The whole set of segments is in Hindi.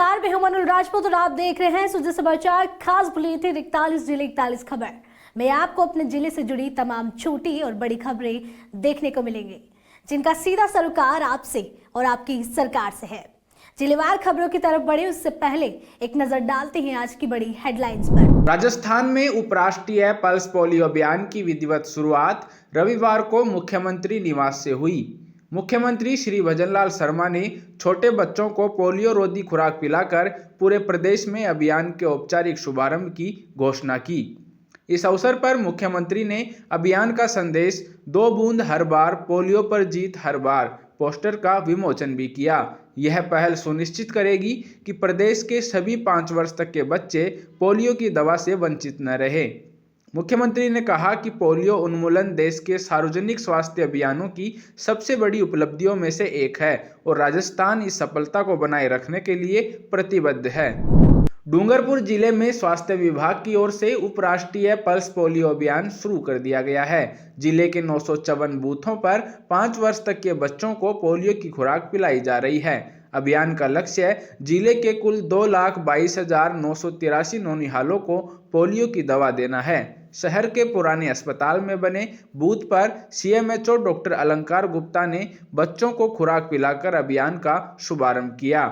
नमस्कार, मैं हूं मनुल राजपूत और आप देख रहे हैं सुजय समाचार खास बुलेटिन 41 जिले 41 खबर में आपको अपने जिले से जुड़ी तमाम छोटी और बड़ी खबरें देखने को मिलेंगी, जिनका सीधा सरोकार आपसे और आपकी सरकार से है। जिलेवार खबरों की तरफ बढ़े उससे पहले एक नजर डालते हैं आज की बड़ी हेडलाइंस पर। राजस्थान में उपराष्ट्रीय पल्स पोलियो अभियान की विधिवत शुरुआत रविवार को मुख्यमंत्री निवास से हुई। मुख्यमंत्री श्री भजनलाल शर्मा ने छोटे बच्चों को पोलियो रोधी खुराक पिलाकर पूरे प्रदेश में अभियान के औपचारिक शुभारंभ की घोषणा की। इस अवसर पर मुख्यमंत्री ने अभियान का संदेश 2 बूंद हर बार, पोलियो पर जीत हर बार पोस्टर का विमोचन भी किया। यह पहल सुनिश्चित करेगी कि प्रदेश के सभी 5 वर्ष तक के बच्चे पोलियो की दवा से वंचित न रहे। मुख्यमंत्री ने कहा कि पोलियो उन्मूलन देश के सार्वजनिक स्वास्थ्य अभियानों की सबसे बड़ी उपलब्धियों में से एक है और राजस्थान इस सफलता को बनाए रखने के लिए प्रतिबद्ध है। डूंगरपुर जिले में स्वास्थ्य विभाग की ओर से उपराष्ट्रीय पल्स पोलियो अभियान शुरू कर दिया गया है। जिले के 954 बूथों पर 5 वर्ष तक के बच्चों को पोलियो की खुराक पिलाई जा रही है। अभियान का लक्ष्य जिले के कुल 2,22,983 नौनिहालों को पोलियो की दवा देना है। शहर के पुराने अस्पताल में बने बूथ पर सीएमएचओ डॉक्टर अलंकार गुप्ता ने बच्चों को खुराक पिलाकर अभियान का शुभारंभ किया।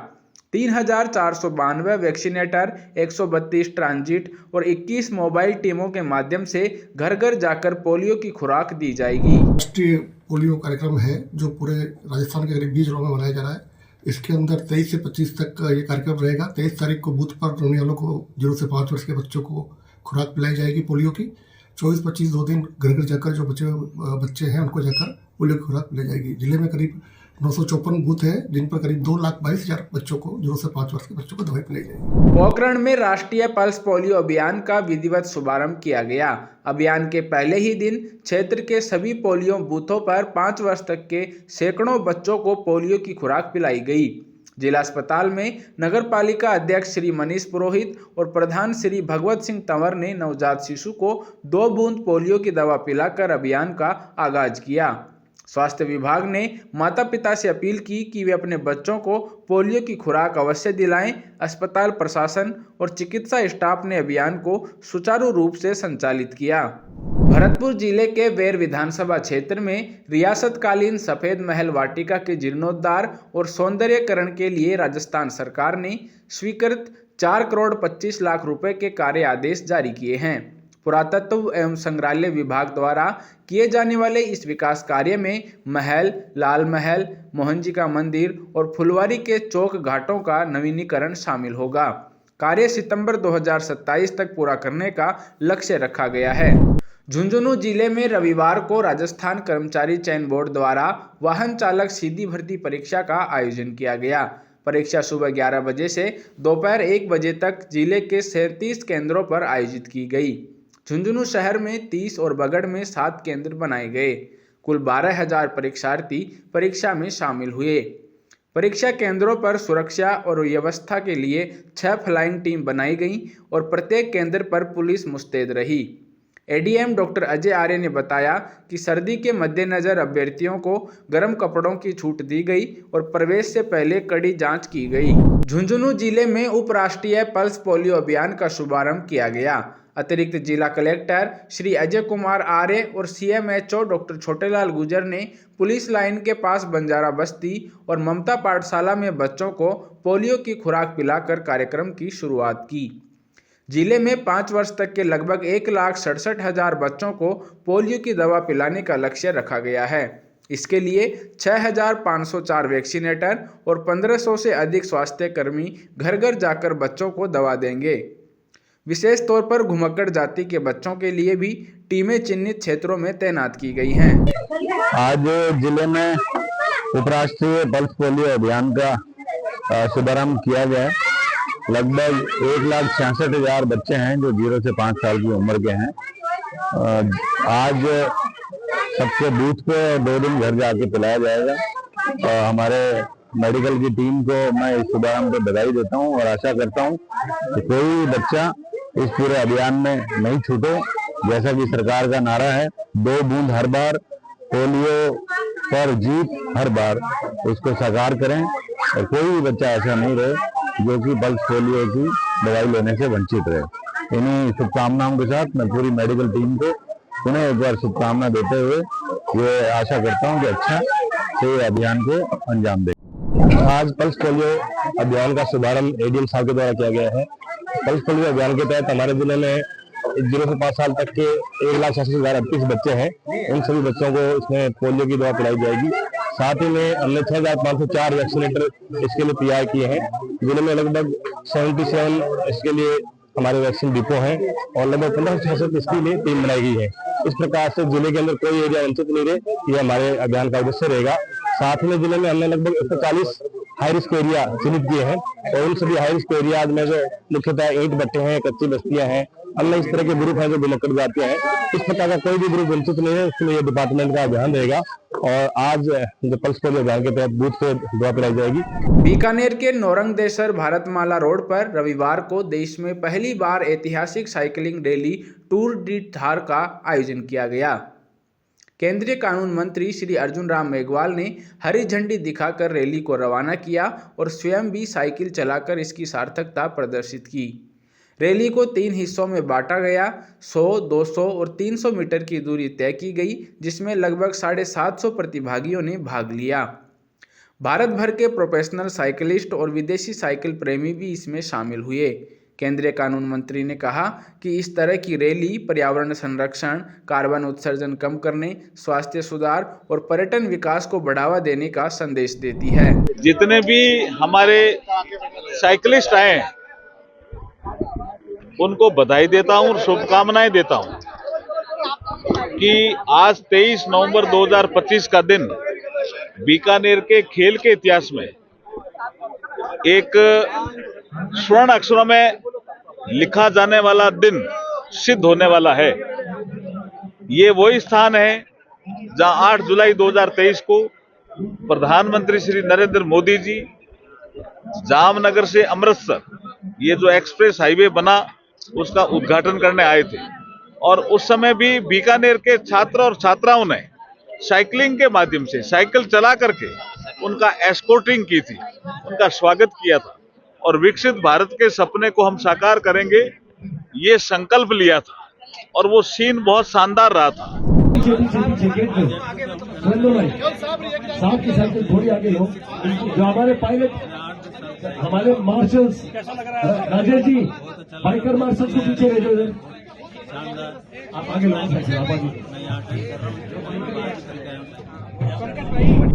3,492 वैक्सीनेटर, 132 ट्रांजिट और 21 मोबाइल टीमों के माध्यम से घर घर जाकर पोलियो की खुराक दी जाएगी। राष्ट्रीय पोलियो कार्यक्रम है जो पूरे राजस्थान के करीब 20 जिलों में मनाया जा रहा है। इसके अंदर 23 से 25 तक का ये कार्यक्रम रहेगा। 23 तारीख को बूथ पर रहने वालों को 0 से 5 वर्ष के बच्चों को खुराक पिलाई जाएगी पोलियो की। 24-25 2 दिन घर घर जाकर जो बच्चे हैं उनको जाकर पोलियो की खुराक पिलाई जाएगी। जिले में करीब 954 बूथ है जिन पर करीब 2,22,000 बच्चों को 0 से 5 वर्ष के बच्चों को दवाई पिलाई जाएगी। पोखरण में राष्ट्रीय पल्स पोलियो अभियान का विधिवत शुभारंभ किया गया। अभियान के पहले ही दिन क्षेत्र के सभी पोलियो बूथों पर 5 वर्ष तक के सैकड़ों बच्चों को पोलियो की खुराक पिलाई गई। जिला अस्पताल में नगर पालिका अध्यक्ष श्री मनीष पुरोहित और प्रधान श्री भगवत सिंह तंवर ने नवजात शिशु को 2 बूंद पोलियो की दवा पिलाकर अभियान का आगाज किया। स्वास्थ्य विभाग ने माता पिता से अपील की कि वे अपने बच्चों को पोलियो की खुराक अवश्य दिलाएं। अस्पताल प्रशासन और चिकित्सा स्टाफ ने अभियान को सुचारू रूप से संचालित किया। भरतपुर जिले के वेर विधानसभा क्षेत्र में रियासतकालीन सफेद महल वाटिका के जीर्णोद्धार और सौंदर्यकरण के लिए राजस्थान सरकार ने स्वीकृत 4,25,00,000 रुपए के कार्य आदेश जारी किए हैं। पुरातत्व एवं संग्रहालय विभाग द्वारा किए जाने वाले इस विकास कार्य में महल, लाल महल, मोहनजी का मंदिर और फुलवारी के चौक घाटों का नवीनीकरण शामिल होगा। कार्य सितंबर 2027 तक पूरा करने का लक्ष्य रखा गया है। झुंझुनू जिले में रविवार को राजस्थान कर्मचारी चयन बोर्ड द्वारा वाहन चालक सीधी भर्ती परीक्षा का आयोजन किया गया। परीक्षा सुबह 11 बजे से दोपहर 1 बजे तक जिले के 37 केंद्रों पर आयोजित की गई। झुंझुनू शहर में 30 और बगड़ में 7 केंद्र बनाए गए। कुल 12,000 परीक्षार्थी परीक्षा में शामिल हुए। परीक्षा केंद्रों पर सुरक्षा और व्यवस्था के लिए 6 फ्लाइंग टीम बनाई गई और प्रत्येक केंद्र पर पुलिस मुस्तैद रही। एडीएम डॉक्टर अजय आर्य ने बताया कि सर्दी के मद्देनजर अभ्यर्थियों को गर्म कपड़ों की छूट दी गई और प्रवेश से पहले कड़ी जांच की गई। झुंझुनू जिले में उपराष्ट्रीय पल्स पोलियो अभियान का शुभारंभ किया गया। अतिरिक्त जिला कलेक्टर श्री अजय कुमार आर्य और सीएमएचओ डॉक्टर छोटेलाल गुर्जर ने पुलिस लाइन के पास बंजारा बस्ती और ममता पाठशाला में बच्चों को पोलियो की खुराक पिलाकर कार्यक्रम की शुरुआत की। जिले में 5 वर्ष तक के लगभग 1,67,000 बच्चों को पोलियो की दवा पिलाने का लक्ष्य रखा गया है। इसके लिए 6,504 वैक्सीनेटर और 1,500 से अधिक स्वास्थ्य कर्मी घर घर जाकर बच्चों को दवा देंगे। विशेष तौर पर घुमक्कड़ जाति के बच्चों के लिए भी टीमें चिन्हित क्षेत्रों में तैनात की गई हैं। आज जिले में उपराष्ट्रीय पल्स पोलियो अभियान का शुभारंभ किया गया है। लगभग 1,66,000 बच्चे हैं जो 0 से 5 साल की उम्र के हैं। आज सबके बूथ पे 2 दिन घर जाके पिलाया जाएगा। हमारे मेडिकल की टीम को मैं इस शुभारंभ पर बधाई देता हूं और आशा करता हूं कि कोई बच्चा इस पूरे अभियान में नहीं छूटे। जैसा कि सरकार का नारा है 2 बूंद हर बार, पोलियो पर जीत हर बार, उसको साकार करें और कोई भी बच्चा ऐसा नहीं रहे जो कि पल्स पोलियो की दवाई लेने से वंचित रहे। इन्हीं शुभकामनाओं के साथ मैं पूरी मेडिकल टीम को पुनः एक बार शुभकामना देते हुए ये आशा करता हूँ कि अच्छा से अभियान को अंजाम दे। आज पल्स पोलियो अभियान का शुभारंभ एडीएम साहब के द्वारा किया गया है। पल्स पोलियो अभियान के तहत हमारे जिले में 0 से 5 साल तक के 1,66,038 बच्चे हैं। उन सभी बच्चों को इसमें पोलियो की दवा पिलाई जाएगी। साथ ही में हमने 6,504 वैक्सीनेटर इसके लिए तैयार किए हैं। जिले में लगभग 77 इसके लिए हमारे वैक्सीन डिपो हैं और लगभग 1566 इसके लिए टीम बनाई गई है। इस प्रकार से जिले के अंदर कोई एरिया वंचित नहीं रहे, ये हमारे अभियान का उद्देश्य रहेगा। साथ में जिले में हमने लगभग 140 हाई रिस्क एरिया चिन्हित किए हैं और उन सभी हाई रिस्क एरिया में जो मुख्यतः ईंट भट्टे हैं, कच्ची बस्तियां हैं, अन्य इस तरह के ग्रुप हैं जो बिलकड़ जाते हैं। इस प्रकार का कोई भी ग्रुप वंचित नहीं है, इसके लिए डिपार्टमेंट का ध्यान रहेगा। और आज जो पल्स पोलियो अभियान के तहत बूथ पे दवा पिलाई जाएगी। बीकानेर के नौरंगदेसर भारतमाला रोड पर रविवार को देश में पहली बार ऐतिहासिक cycling rally Tour de Thar का आयोजन किया गया। केंद्रीय कानून मंत्री श्री अर्जुन राम मेघवाल ने हरी झंडी दिखाकर रैली को रवाना किया और स्वयं भी साइकिल चलाकर इसकी सार्थकता प्रदर्शित की। रैली को 3 हिस्सों में बांटा गया। 100, 200 और 300 मीटर की दूरी तय की गई, जिसमें लगभग 750 प्रतिभागियों ने भाग लिया। भारत भर के प्रोफेशनल साइकिलिस्ट और विदेशी साइकिल प्रेमी भी इसमें शामिल हुए। केंद्रीय कानून मंत्री ने कहा कि इस तरह की रैली पर्यावरण संरक्षण, कार्बन उत्सर्जन कम करने, स्वास्थ्य सुधार और पर्यटन विकास को बढ़ावा देने का संदेश देती है। जितने भी हमारे साइकिलिस्ट आए उनको बधाई देता हूं और शुभकामनाएं देता हूं कि आज 23 नवंबर 2025 का दिन बीकानेर के खेल के इतिहास में एक स्वर्ण अक्षरों में लिखा जाने वाला दिन सिद्ध होने वाला है। ये वही स्थान है जहां 8 जुलाई 2023 को प्रधानमंत्री श्री नरेंद्र मोदी जी जामनगर से अमृतसर ये जो एक्सप्रेस हाईवे बना उसका उद्घाटन करने आए थे और उस समय भी बीकानेर के छात्र और छात्राओं ने साइकिलिंग के माध्यम से साइकिल चला करके उनका एस्कॉर्टिंग की थी, उनका स्वागत किया था और विकसित भारत के सपने को हम साकार करेंगे ये संकल्प लिया था और वो सीन बहुत शानदार रहा था। थोड़ी आगे हो, जो हमारे पायलट हमारे marshals Rajesh ji, biker marshals को पीछे ले जाओ, आप आगे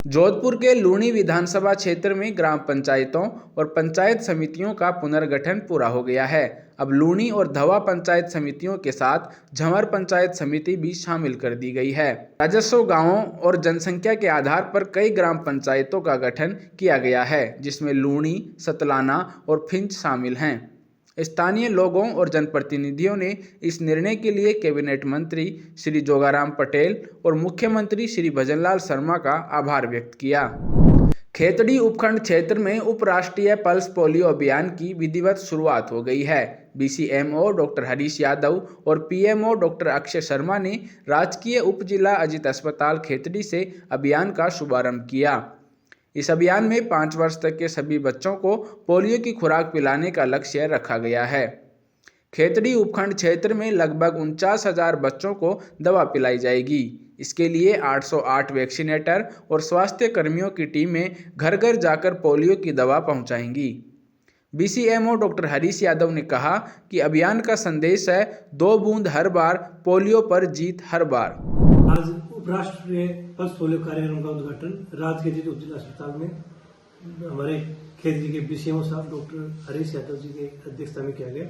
जोधपुर के लूणी विधानसभा क्षेत्र में ग्राम पंचायतों और पंचायत समितियों का पुनर्गठन पूरा हो गया है। अब लूणी और धवा पंचायत समितियों के साथ झंवर पंचायत समिति भी शामिल कर दी गई है। राजस्व, गांवों और जनसंख्या के आधार पर कई ग्राम पंचायतों का गठन किया गया है, जिसमें लूणी, सतलाना और फिंच शामिल हैं। स्थानीय लोगों और जनप्रतिनिधियों ने इस निर्णय के लिए कैबिनेट मंत्री श्री जोगाराम पटेल और मुख्यमंत्री श्री भजनलाल शर्मा का आभार व्यक्त किया। खेतड़ी उपखंड क्षेत्र में उपराष्ट्रीय पल्स पोलियो अभियान की विधिवत शुरुआत हो गई है। बीसीएमओ डॉक्टर हरीश यादव और पीएमओ डॉक्टर अक्षय शर्मा ने राजकीय उप जिला अजित अस्पताल खेतड़ी से अभियान का शुभारंभ किया। इस अभियान में 5 वर्ष तक के सभी बच्चों को पोलियो की खुराक पिलाने का लक्ष्य रखा गया है। खेतड़ी उपखंड क्षेत्र में लगभग 49,000 बच्चों को दवा पिलाई जाएगी। इसके लिए 808 वैक्सीनेटर और स्वास्थ्य कर्मियों की टीमें घर घर जाकर पोलियो की दवा पहुंचाएंगी। बीसीएमओ डॉक्टर हरीश यादव ने कहा कि अभियान का संदेश है 2 बूंद हर बार, पोलियो पर जीत हर बार। आज उपराष्ट्रीय पल्स पोलियो कार्यक्रम का उद्घाटन राजकीय उप जिला अस्पताल में हमारे खेतड़ी के बीसीएमओ साहब डॉक्टर हरीश यादव जी के अध्यक्षता में किया गया,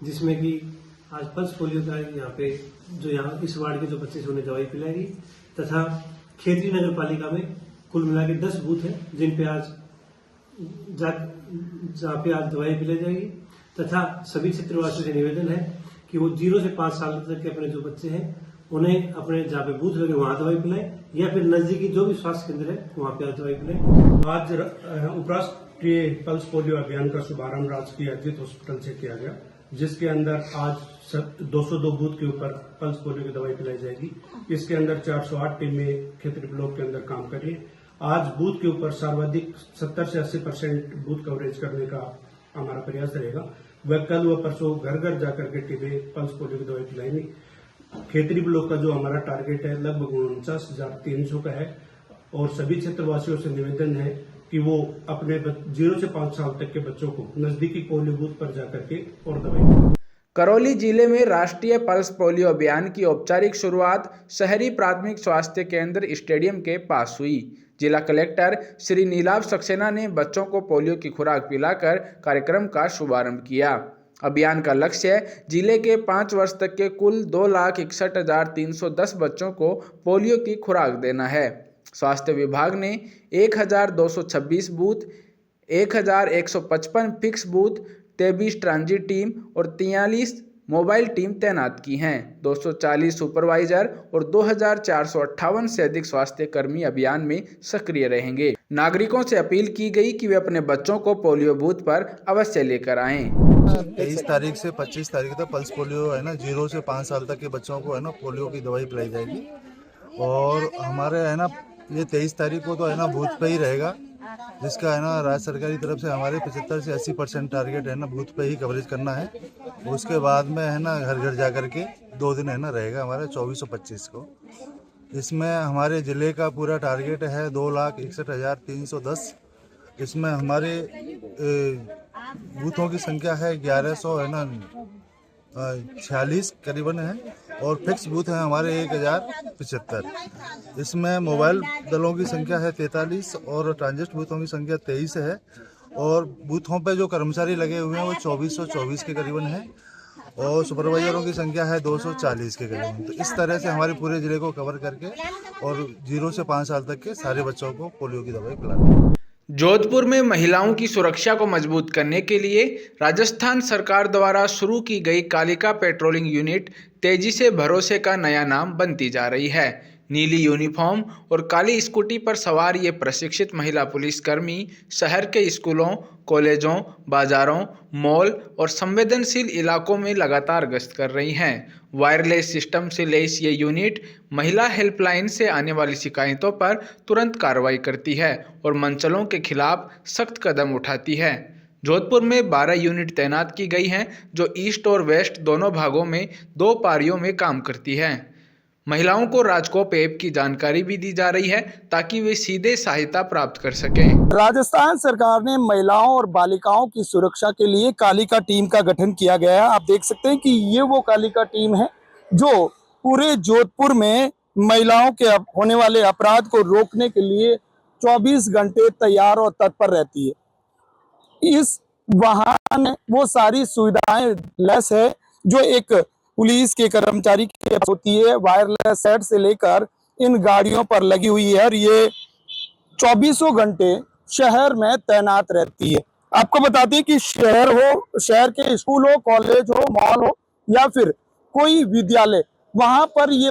जिसमें कि आज पल्स पोलियो का यहाँ इस वार्ड के जो बच्चे उन्हें दवाई पिलाई तथा खेतड़ी नगर पालिका में कुल मिला के 10 बूथ हैं जिन पे आज जहाँ पे आज दवाई पिलाई जाएगी तथा सभी क्षेत्रवासियों से निवेदन है कि वो 0 से 5 साल तक के अपने जो बच्चे हैं उन्हें अपने जहाँ पे बूथ लगे वहां दवाई पिलाएं या फिर नजदीकी जो भी स्वास्थ्य केंद्र है वहां पे दवाई पिलाएं। आज उपराष्ट्रीय पल्स पोलियो अभियान का शुभारंभ राजकीय अजित हॉस्पिटल से किया गया, जिसके अंदर आज 202 बूथ के ऊपर पल्स पोलियो की दवाई पिलाई जाएगी। इसके अंदर 408 टीमें खेतड़ी ब्लॉक के अंदर काम कर रही है आज बूथ के ऊपर सर्वाधिक 70 से 80% बूथ कवरेज करने का हमारा प्रयास रहेगा। वह कल व परसों घर घर जाकर के टीबी पल्स पोलियो की दवाई पिलाएंगे। खेतरी ब्लॉक का जो हमारा टारगेट है लगभग 49,300 का है और सभी क्षेत्रवासियों से निवेदन है कि वो अपने 0 से 5 साल तक के बच्चों को नजदीकी पोलियो बूथ पर जाकर के और दवाई पिलाएं। करौली जिले में राष्ट्रीय पल्स पोलियो अभियान की औपचारिक शुरुआत शहरी प्राथमिक स्वास्थ्य केंद्र स्टेडियम के पास हुई। जिला कलेक्टर श्री नीलाभ सक्सेना ने बच्चों को पोलियो की खुराक पिलाकर कार्यक्रम का शुभारंभ किया। अभियान का लक्ष्य जिले के 5 वर्ष तक के कुल 2,61,310 बच्चों को पोलियो की खुराक देना है। स्वास्थ्य विभाग ने 1,226 booth, 1,155 fix booth, 23 transit team और 43 मोबाइल टीम तैनात की हैं। 240 सुपरवाइजर और 2,458 से अधिक स्वास्थ्य कर्मी अभियान में सक्रिय रहेंगे। नागरिकों से अपील की गई कि वे अपने बच्चों को पोलियो बूथ पर अवश्य लेकर आएं। 23 तारीख से 25 तारीख तक पल्स पोलियो है ना 0 से 5 साल तक के बच्चों को है ना पोलियो की दवाई पिलाई जाएगी। और हमारे है ना ये 23 तारीख को तो है ना बूथ पे ही रहेगा, जिसका है ना राज्य सरकार की तरफ से हमारे 75 से 80% टारगेट है ना बूथ पे ही कवरेज करना है। उसके बाद में है ना घर घर जा कर के 2 दिन है ना रहेगा हमारा 24 और 25 को। इसमें हमारे ज़िले का पूरा टारगेट है 2,61,310। इसमें हमारे बूथों की संख्या है 1100 है ना 46 करीबन है और फिक्स बूथ है हमारे 1,075। इसमें मोबाइल दलों की संख्या है 43 और ट्रांजिट बूथों की संख्या 23 है और बूथों पे जो कर्मचारी लगे हुए हैं वो 2424 के करीबन है और सुपरवाइजरों की संख्या है 240 के करीबन। तो इस तरह से हमारे पूरे ज़िले को कवर करके और 0 से 5 साल तक के सारे बच्चों को पोलियो की दवाई पिलानी। जोधपुर में महिलाओं की सुरक्षा को मजबूत करने के लिए राजस्थान सरकार द्वारा शुरू की गई कालिका पेट्रोलिंग यूनिट तेजी से भरोसे का नया नाम बनती जा रही है। नीली यूनिफॉर्म और काली स्कूटी पर सवार ये प्रशिक्षित महिला पुलिसकर्मी शहर के स्कूलों, कॉलेजों, बाजारों, मॉल और संवेदनशील इलाकों में लगातार गश्त कर रही हैं। वायरलेस सिस्टम से लैस ये यूनिट महिला हेल्पलाइन से आने वाली शिकायतों पर तुरंत कार्रवाई करती है और मंचलों के खिलाफ सख्त कदम उठाती है। जोधपुर में 12 यूनिट तैनात की गई हैं जो ईस्ट और वेस्ट दोनों भागों में 2 पारियों में काम करती हैं। महिलाओं को राजकोप ऐप की जानकारी भी दी जा रही है ताकि वे सीधे सहायता प्राप्त कर सकें। राजस्थान सरकार ने महिलाओं और बालिकाओं की सुरक्षा के लिए कालिका टीम का गठन किया गया है। आप देख सकते हैं कि ये वो कालिका टीम है जो पूरे जोधपुर में महिलाओं के होने वाले अपराध को रोकने के लिए 24 घंटे तैयार और तत्पर रहती है। इस वाहन में वो सारी सुविधाएं लेस है जो एक पुलिस के कर्मचारी की होती है। वायरलेस सेट से लेकर इन गाड़ियों पर लगी हुई है और ये 24 घंटे शहर में तैनात रहती है। आपको बताते हैं कि शहर हो, शहर के स्कूल हो, कॉलेज हो, मॉल हो या फिर कोई विद्यालय, वहां पर ये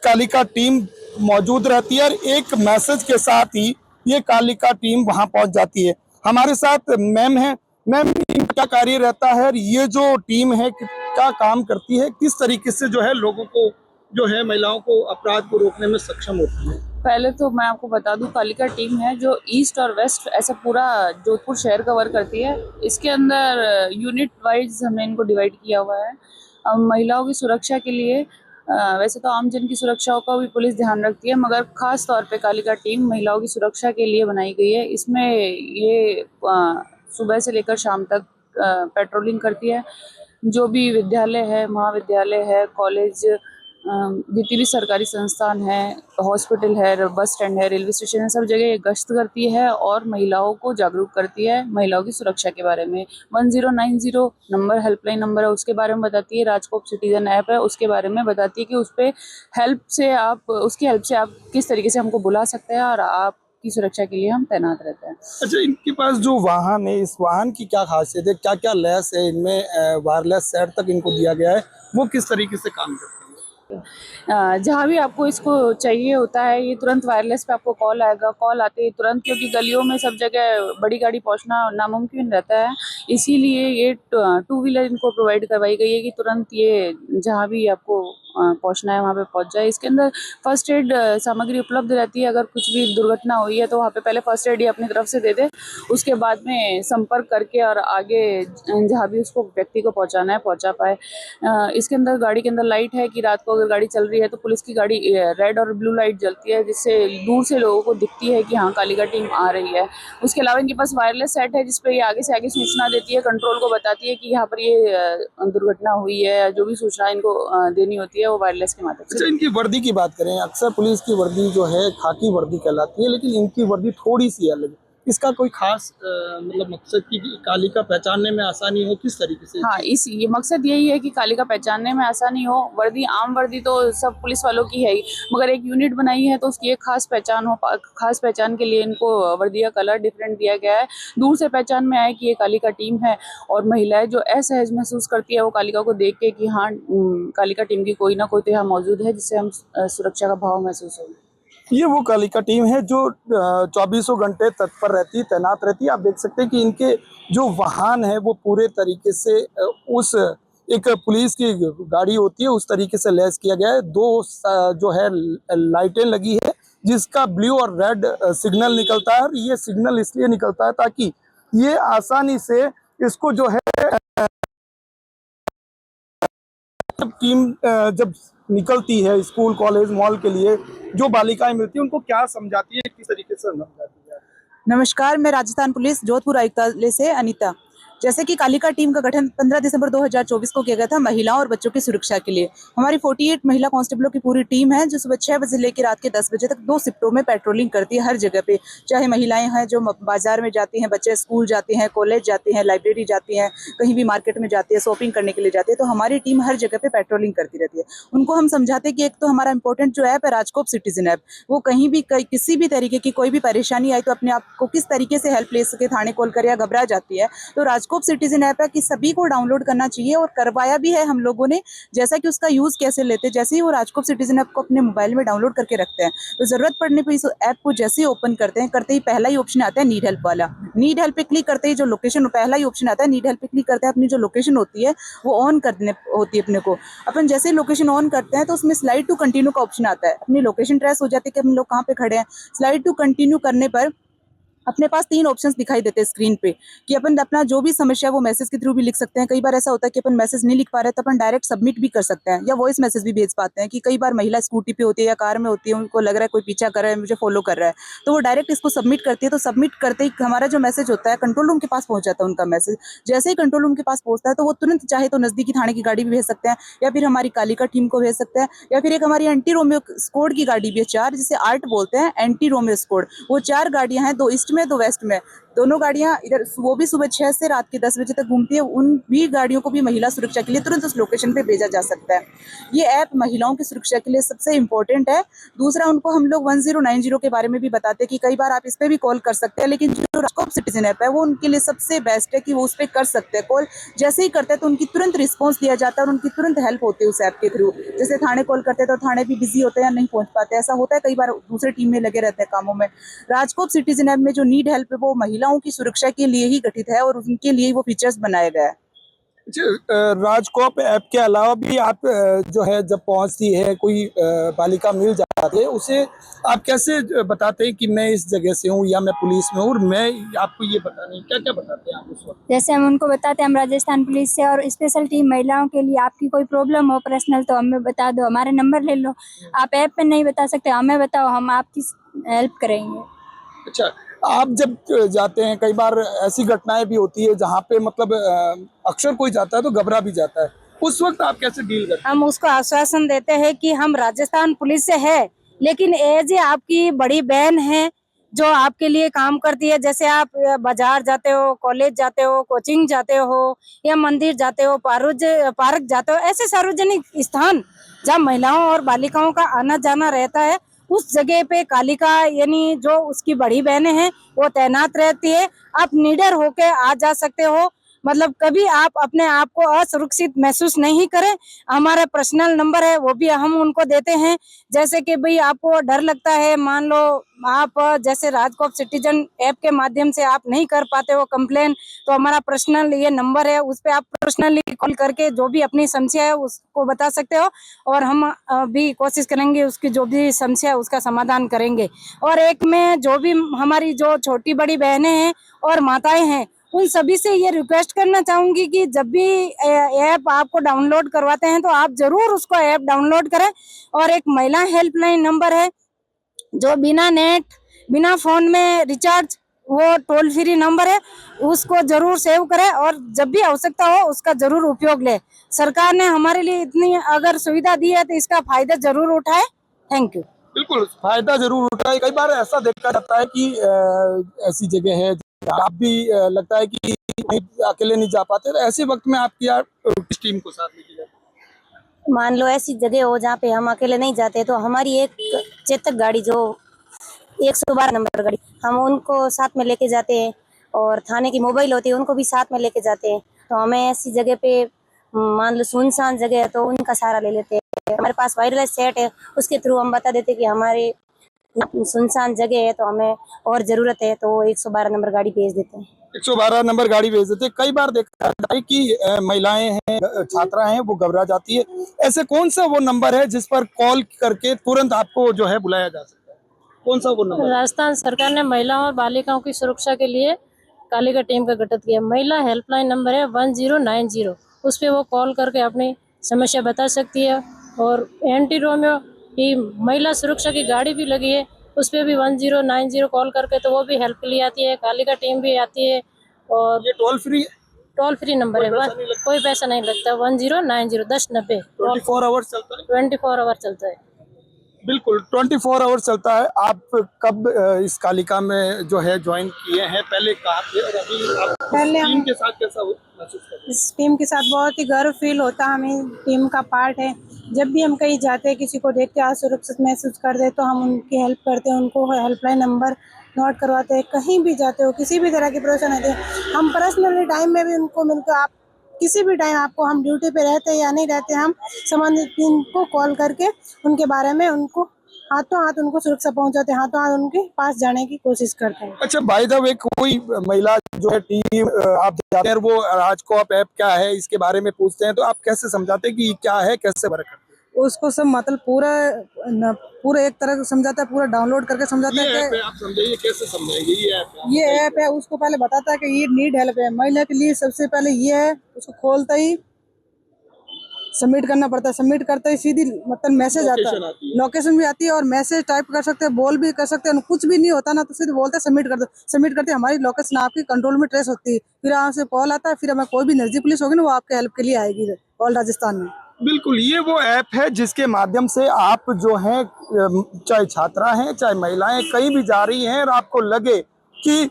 कालिका टीम मौजूद रहती है और एक मैसेज के साथ ही ये कालिका टीम वहां पहुंच जाती है। हमारे साथ मैम है। मैम, क्या कार्य रहता है, ये जो टीम है क्या काम करती है, किस तरीके से जो है लोगों को जो है महिलाओं को अपराध को रोकने में सक्षम होती है? पहले तो मैं आपको बता दूं, कालिका टीम है जो ईस्ट और वेस्ट ऐसा पूरा जोधपुर शहर कवर करती है। इसके अंदर यूनिट वाइज हमने इनको डिवाइड किया हुआ है। महिलाओं की सुरक्षा के लिए वैसे तो आम जन की सुरक्षा का भी पुलिस ध्यान रखती है, मगर खास तौर पे कालिका टीम महिलाओं की सुरक्षा के लिए बनाई गई है। इसमें ये सुबह से लेकर शाम तक पेट्रोलिंग करती है। जो भी विद्यालय है, महाविद्यालय है, कॉलेज, जितनी भी सरकारी संस्थान है, हॉस्पिटल है, बस स्टैंड है, रेलवे स्टेशन है, सब जगह ये गश्त करती है और महिलाओं को जागरूक करती है महिलाओं की सुरक्षा के बारे में। 1090 नंबर हेल्पलाइन नंबर है, उसके बारे में बताती है। राजकोप सिटीजन ऐप है, उसके बारे में बताती है कि उस पर उसकी हेल्प से आप किस तरीके से हमको बुला सकते हैं और आप की सुरक्षा के लिए हम तैनात रहते हैं। अच्छा, इनके पास जो वाहन है, इस वाहन की क्या खासियत है, क्या क्या लैस है इनमें, वायरलेस सेट तक इनको दिया गया है, वो किस तरीके से काम करते हैं? जहाँ भी आपको इसको चाहिए होता है, ये तुरंत वायरलेस पे आपको कॉल आएगा। कॉल आते ही तुरंत, क्योंकि गलियों में सब जगह बड़ी गाड़ी पहुँचना नामुमकिन रहता है, इसीलिए ये 2 व्हीलर इनको प्रोवाइड करवाई गई है कि तुरंत ये जहाँ भी आपको पहुंचना है वहाँ पे पहुंच जाए। इसके अंदर फर्स्ट एड सामग्री उपलब्ध रहती है। अगर कुछ भी दुर्घटना हुई है तो वहाँ पे पहले फर्स्ट एड ही अपनी तरफ से दे दे, उसके बाद में संपर्क करके और आगे जहाँ भी उसको व्यक्ति को पहुँचाना है पहुँचा पाए। इसके अंदर गाड़ी के अंदर लाइट है कि रात को अगर गाड़ी चल रही है तो पुलिस की गाड़ी रेड और ब्लू लाइट जलती है, जिससे दूर से लोगों को दिखती है कि हाँ कालिका टीम आ रही है। उसके अलावा इनके पास वायरलेस सेट है जिसपे ये आगे से आगे सूचना देती है, कंट्रोल को बताती है कि यहाँ पर ये दुर्घटना हुई है। जो भी सूचना इनको देनी होती है वो वायरलेस के माध्यम से। अच्छा, इनकी वर्दी की बात करें, अक्सर पुलिस की वर्दी जो है खाकी वर्दी कहलाती है, लेकिन इनकी वर्दी थोड़ी सी अलग है। इसका कोई खास मतलब मकसद की कालिका पहचानने में आसानी हो, किस तरीके से? हाँ, ये मकसद यही है कि कालिका पहचानने में आसानी हो। वर्दी आम वर्दी तो सब पुलिस वालों की है ही, मगर एक यूनिट बनाई है तो उसकी एक खास पहचान हो। खास पहचान के लिए इनको वर्दी का कलर डिफरेंट दिया गया है, दूर से पहचान में आए कि ये कालिका टीम है। और महिलाएं जो असहज महसूस करती है वो कालिका को देख के कि हाँ कालिका टीम की कोई ना कोई तो यहाँ मौजूद है, जिससे हम सुरक्षा का भाव महसूस हो। ये वो कालिका टीम है जो 24 घंटे तत्पर रहती, तैनात रहती है। आप देख सकते हैं कि इनके जो वाहन है वो पूरे तरीके से उस एक पुलिस की गाड़ी होती है उस तरीके से लैस किया गया है। दो जो है लाइटें लगी है जिसका ब्लू और रेड सिग्नल निकलता है, और ये सिग्नल इसलिए निकलता है ताकि ये आसानी से इसको जो है टीम जब निकलती है स्कूल कॉलेज मॉल के लिए, जो बालिकाएं मिलती है उनको क्या समझाती है, किस तरीके से समझाती है? नमस्कार, मैं राजस्थान पुलिस जोधपुर आयुक्तालय से अनीता। जैसे कि कालिका टीम का गठन 15 दिसंबर 2024 को किया गया था महिलाओं और बच्चों की सुरक्षा के लिए। हमारी 48 महिला कांस्टेबलों की पूरी टीम है जो सुबह 6 बजे लेकर रात के 10 बजे तक 2 शिफ्टों में पेट्रोलिंग करती है हर जगह पे। चाहे महिलाएं हैं जो बाजार में जाती हैं, बच्चे स्कूल जाते हैं, कॉलेज जाते हैं, लाइब्रेरी जाती हैं, कहीं भी मार्केट में जाती है, शॉपिंग करने के लिए जाती है, तो हमारी टीम हर जगह पे पेट्रोलिंग करती रहती है। उनको हम समझाते हैं कि एक तो हमारा इंपॉर्टेंट जो ऐप है राजकोप सिटीजन ऐप, वो कहीं भी किसी भी तरीके की कोई भी परेशानी आई तो अपने आप को किस तरीके से हेल्प ले सके, थाने कॉल कर या घबरा जाती है, तो राजकोप सिटीजन ऐप कि सभी को डाउनलोड करना चाहिए और करवाया भी है हम लोगों ने। जैसा कि उसका यूज कैसे लेते, जैसे ही वो राजकोप सिटीजन ऐप को अपने मोबाइल में डाउनलोड करके रखते हैं तो जरूरत पड़ने पर इस ऐप को जैसे ही ओपन करते हैं, करते ही पहला ही ऑप्शन आता है नीड हेल्प वाला। नीड हेल्प पे क्लिक करते ही जो लोकेशन, पहला ही ऑप्शन आता है नीड हेल्प पे क्लिक करते हैं, अपनी जो लोकेशन होती है वो ऑन करने होती है अपने को। अपन जैसे ही लोकेशन ऑन करते हैं तो उसमें स्लाइड टू कंटिन्यू का ऑप्शन आता है, अपनी लोकेशन ट्रेस हो जाती है कि हम लोग कहाँ पे खड़े हैं। स्लाइड टू कंटिन्यू करने पर अपने पास 3 ऑप्शंस दिखाई देते हैं स्क्रीन पे कि अपन अपना जो भी समस्या है वो मैसेज के थ्रू भी लिख सकते हैं। कई बार ऐसा होता है कि अपन मैसेज नहीं लिख पा रहे तो अपन डायरेक्ट सबमिट भी कर सकते हैं या वॉइस मैसेज भी भेज पाते हैं। कि कई बार महिला स्कूटी पे होती है या कार में होती है, उनको लग रहा है कोई पीछा कर रहा है, मुझे फॉलो कर रहा है, तो वो डायरेक्ट इसको सबमिट करती है। तो सबमिट करते ही हमारा जो मैसेज होता है कंट्रोल रूम के पास पहुंच जाता है उनका मैसेज। जैसे ही कंट्रोल रूम के पास पहुंचता है तो वो तुरंत चाहे तो नजदीकी थाने की गाड़ी भी भेज सकते हैं या फिर हमारी कालिका टीम को भेज सकते हैं, या फिर एक हमारी एंटी रोमियो स्क्वाड की गाड़ी भी है 4, जिसे आर्ट बोलते हैं, एंटी रोमियो स्क्वाड। वो 4 गाड़ियां हैं, 2 ईस्ट में 2 वेस्ट में। दोनों गाड़ियां इधर वो भी सुबह 6 से रात के 10 बजे तक घूमती है। उन भी गाड़ियों को भी महिला सुरक्षा के लिए तुरंत उस लोकेशन पे भेजा जा सकता है। ये ऐप महिलाओं की सुरक्षा के लिए सबसे इम्पोर्टेंट है। दूसरा, उनको हम लोग 1090 के बारे में भी बताते हैं कि कई बार आप इस पे भी कॉल कर सकते हैं, लेकिन जो राजकोप सिटीजन ऐप है वो उनके लिए सबसे बेस्ट है कि वो उस पर कर सकते हैं कॉल। जैसे ही करते हैं तो उनकी तुरंत रिस्पॉन्स दिया जाता है और उनकी तुरंत हेल्प होती है उस ऐप के थ्रू। जैसे थाने कॉल करते हैं तो थाने भी बिजी होते हैं या नहीं पहुंच पाते, ऐसा होता है, कई बार दूसरे टीम में लगे रहते हैं कामों में। राजकोप सिटीजन ऐप में जो नीड हेल्प है वो महिलाओं की सुरक्षा के लिए ही गठित है और उनके लिए वो फीचर्स बनाया गया है। राजकोप ऐप के अलावा भी आप जो है जब पहुंचती है कोई बालिका मिल जाती है, उसे आप कैसे बताते हैं कि मैं इस जगह से हूँ या मैं पुलिस में हूँ, और मैं आपको ये बताने क्या क्या बताते हैं आप उस वक्त? जैसे हम उनको बताते हैं हम राजस्थान पुलिस से और स्पेशल टीम महिलाओं के लिए, आपकी कोई प्रॉब्लम हो पर्सनल तो हमें बता दो, हमारा नंबर ले लो। आप ऐप पे नहीं बता सकते, हमें बताओ, हम आपकी हेल्प करेंगे। अच्छा, आप जब जाते हैं कई बार ऐसी घटनाएं भी होती है जहाँ पे मतलब अक्सर कोई जाता है तो घबरा भी जाता है, उस वक्त आप कैसे डील करते हैं? हम उसको आश्वासन देते हैं कि हम राजस्थान पुलिस से है, लेकिन एज आपकी बड़ी बहन है जो आपके लिए काम करती है। जैसे आप बाजार जाते हो, कॉलेज जाते हो, कोचिंग जाते हो या मंदिर जाते हो, पार्क जाते हो, ऐसे सार्वजनिक स्थान जहाँ महिलाओं और बालिकाओं का आना जाना रहता है, उस जगह पे कालिका यानी जो उसकी बड़ी बहनें हैं वो तैनात रहती है। आप निडर होके आ जा सकते हो। मतलब कभी आप अपने आप को असुरक्षित महसूस नहीं करें। हमारा पर्सनल नंबर है वो भी हम उनको देते हैं। जैसे कि भाई आपको डर लगता है, मान लो आप जैसे राजकोप सिटीजन ऐप के माध्यम से आप नहीं कर पाते हो कंप्लेन, तो हमारा पर्सनल ये नंबर है, उस पे आप पर्सनली कॉल करके जो भी अपनी समस्या है उसको बता सकते हो और हम भी कोशिश करेंगे उसकी जो भी समस्या है उसका समाधान करेंगे। और एक में जो भी हमारी जो छोटी बड़ी बहनें हैं और माताएं हैं उन सभी से ये रिक्वेस्ट करना चाहूंगी कि जब भी ऐप आपको डाउनलोड करवाते हैं तो आप जरूर उसको ऐप डाउनलोड करें। और एक महिला हेल्पलाइन नंबर है जो बिना नेट बिना फोन में रिचार्ज, वो टोल फ्री नंबर है, उसको जरूर सेव करें और जब भी आवश्यकता हो उसका जरूर उपयोग लें। सरकार ने हमारे लिए इतनी अगर सुविधा दी है तो इसका फायदा जरूर उठाए। Thank you. बिल्कुल फायदा जरूर उठाए। कई बार ऐसा देखा जाता है कि ऐसी जगह है आप भी लगता है कि अकेले नहीं जा पाते, तो ऐसे वक्त में आपकी किस टीम को साथ लेके जाते? मान लो ऐसी जगह हो जहाँ पे हम अकेले नहीं जाते तो हमारी एक चेतक गाड़ी जो 112 नंबर गाड़ी, हम उनको साथ में लेके जाते हैं और थाने की मोबाइल होती है उनको भी साथ में लेके जाते हैं। तो हमें ऐसी जगह पे मान लो सुनसान जगह है तो उनका सहारा ले लेते हैं। हमारे पास वायरलेस सेट है, उसके थ्रू हम बता देते हैं कि हमारे सुनसान जगह है तो हमें और जरूरत है, तो 112 नंबर गाड़ी भेज देते हैं। 112 नंबर गाड़ी भेज देते हैं। कई बार देखा जाता है कि महिलाएं हैं, छात्रा हैं, वो घबरा जाती है। ऐसे कौन सा वो नंबर है जिस पर कॉल करके तुरंत आपको जो है बुलाया जा सकता है? कौन सा वो नंबर? राजस्थान सरकार ने महिलाओं और बालिकाओं की सुरक्षा के लिए कालिका टीम का गठन किया। महिला हेल्पलाइन नंबर है 1090, उस पर वो कॉल करके अपनी समस्या बता सकती है। और एंटी रोमियो की महिला सुरक्षा की गाड़ी भी लगी है, उस पर भी 1090 कॉल करके तो वो भी हेल्प के लिए आती है। कालिका टीम भी आती है। और ये टोल फ्री नंबर है, बस कोई पैसा नहीं लगता। 1090 1090 24 आवर्स चलता है। 24 आवर चलता है। बिल्कुल 24 आवर्स चलता है। आप कब इस कालिका में जो है ज्वाइन किए हैं, पहले कहाँ थे और अभी आप पहले टीम के साथ कैसा महसूस कर रहे हैं? इस टीम के साथ बहुत ही गर्व फील होता है, हमें टीम का पार्ट है। जब भी हम कहीं जाते हैं, किसी को देखते हैं असुरक्षित महसूस कर दे तो हम उनकी हेल्प करते हैं, उनको हेल्पलाइन नंबर नोट करवाते हैं। कहीं भी जाते हो, किसी भी तरह की परेशानी होती है, हम पर्सनली टाइम में भी उनको मिलकर, आप किसी भी टाइम आपको, हम ड्यूटी पे रहते हैं या नहीं रहते, हम संबंधित टीम को कॉल करके उनके बारे में उनको हाथों हाथ उनको सुरक्षा पहुंचाते हैं, हाथों हाथ उनके पास जाने की कोशिश करते हैं। अच्छा, बाय द वे कोई महिला जो है टीम आप जाते हैं, वो राजकोप ऐप क्या है इसके बारे में पूछते हैं, तो आप कैसे समझाते हैं कि क्या है, कैसे वर्क करते हैं? उसको सब मतलब पूरा एक तरह से समझाता है, पूरा डाउनलोड करके समझाता है कि आप समझाइए कैसे समझाएंगे ये ऐप है। उसको पहले बताता है कि ये नीड हेल्प है महिला के लिए। सबसे पहले ये है, उसको खोलता ही सबमिट करना पड़ता है। सबमिट करते ही सीधी मतलब मैसेज आता है, लोकेशन भी आती है और मैसेज टाइप कर सकते हैं, बोल भी कर सकते हैं। कुछ भी नहीं होता ना तो सीधे बोलते हैं सबमिट कर दो। सबमिट करते हमारी लोकेशन आपकी कंट्रोल में ट्रेस होती है, फिर आपसे कॉल आता है, फिर हमें कोई भी नजदीक पुलिस होगी ना वो आपके हेल्प के लिए आएगी ऑल राजस्थान में। बिल्कुल, ये वो ऐप है जिसके माध्यम से आप जो हैं, चाहे छात्रा हैं चाहे महिलाएं, कहीं भी जा रही हैं और आपको लगे कि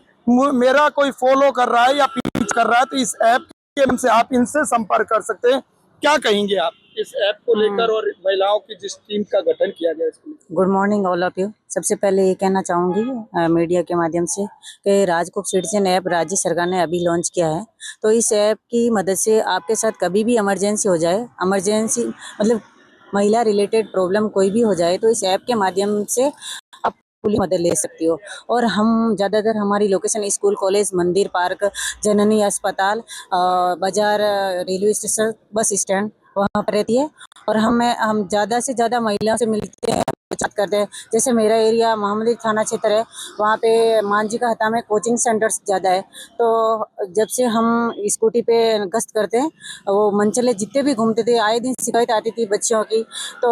मेरा कोई फॉलो कर रहा है या पीछ कर रहा है, तो इस ऐप के माध्यम से आप इनसे संपर्क कर सकते हैं। क्या कहेंगे आप इस ऐप को लेकर और महिलाओं की जिस टीम का गठन किया गया इसके लिए? Good morning all of you. सबसे पहले ये कहना चाहूँगी मीडिया के माध्यम से कि राजकोप सिटीजन ऐप राज्य सरकार ने अभी लॉन्च किया है। तो इस ऐप की मदद से आपके साथ कभी भी इमरजेंसी हो जाए, इमरजेंसी मतलब महिला रिलेटेड प्रॉब्लम कोई भी हो जाए, तो इस ऐप के माध्यम से आप पूरी मदद ले सकती हो। और हम ज़्यादातर हमारी लोकेशन स्कूल, कॉलेज, मंदिर, पार्क, जननी अस्पताल, बाजार, रेलवे स्टेशन, बस स्टैंड वहाँ पर रहती है। और हम ज़्यादा से ज़्यादा महिलाओं से मिलते हैं, बात करते हैं। जैसे मेरा एरिया मोहम्मदी थाना क्षेत्र है, वहाँ पे मांझी का हता में कोचिंग सेंटर्स ज़्यादा है। तो जब से हम स्कूटी पे गश्त करते हैं, वो मंचले जितने भी घूमते थे, आए दिन शिकायत आती थी बच्चियों की, तो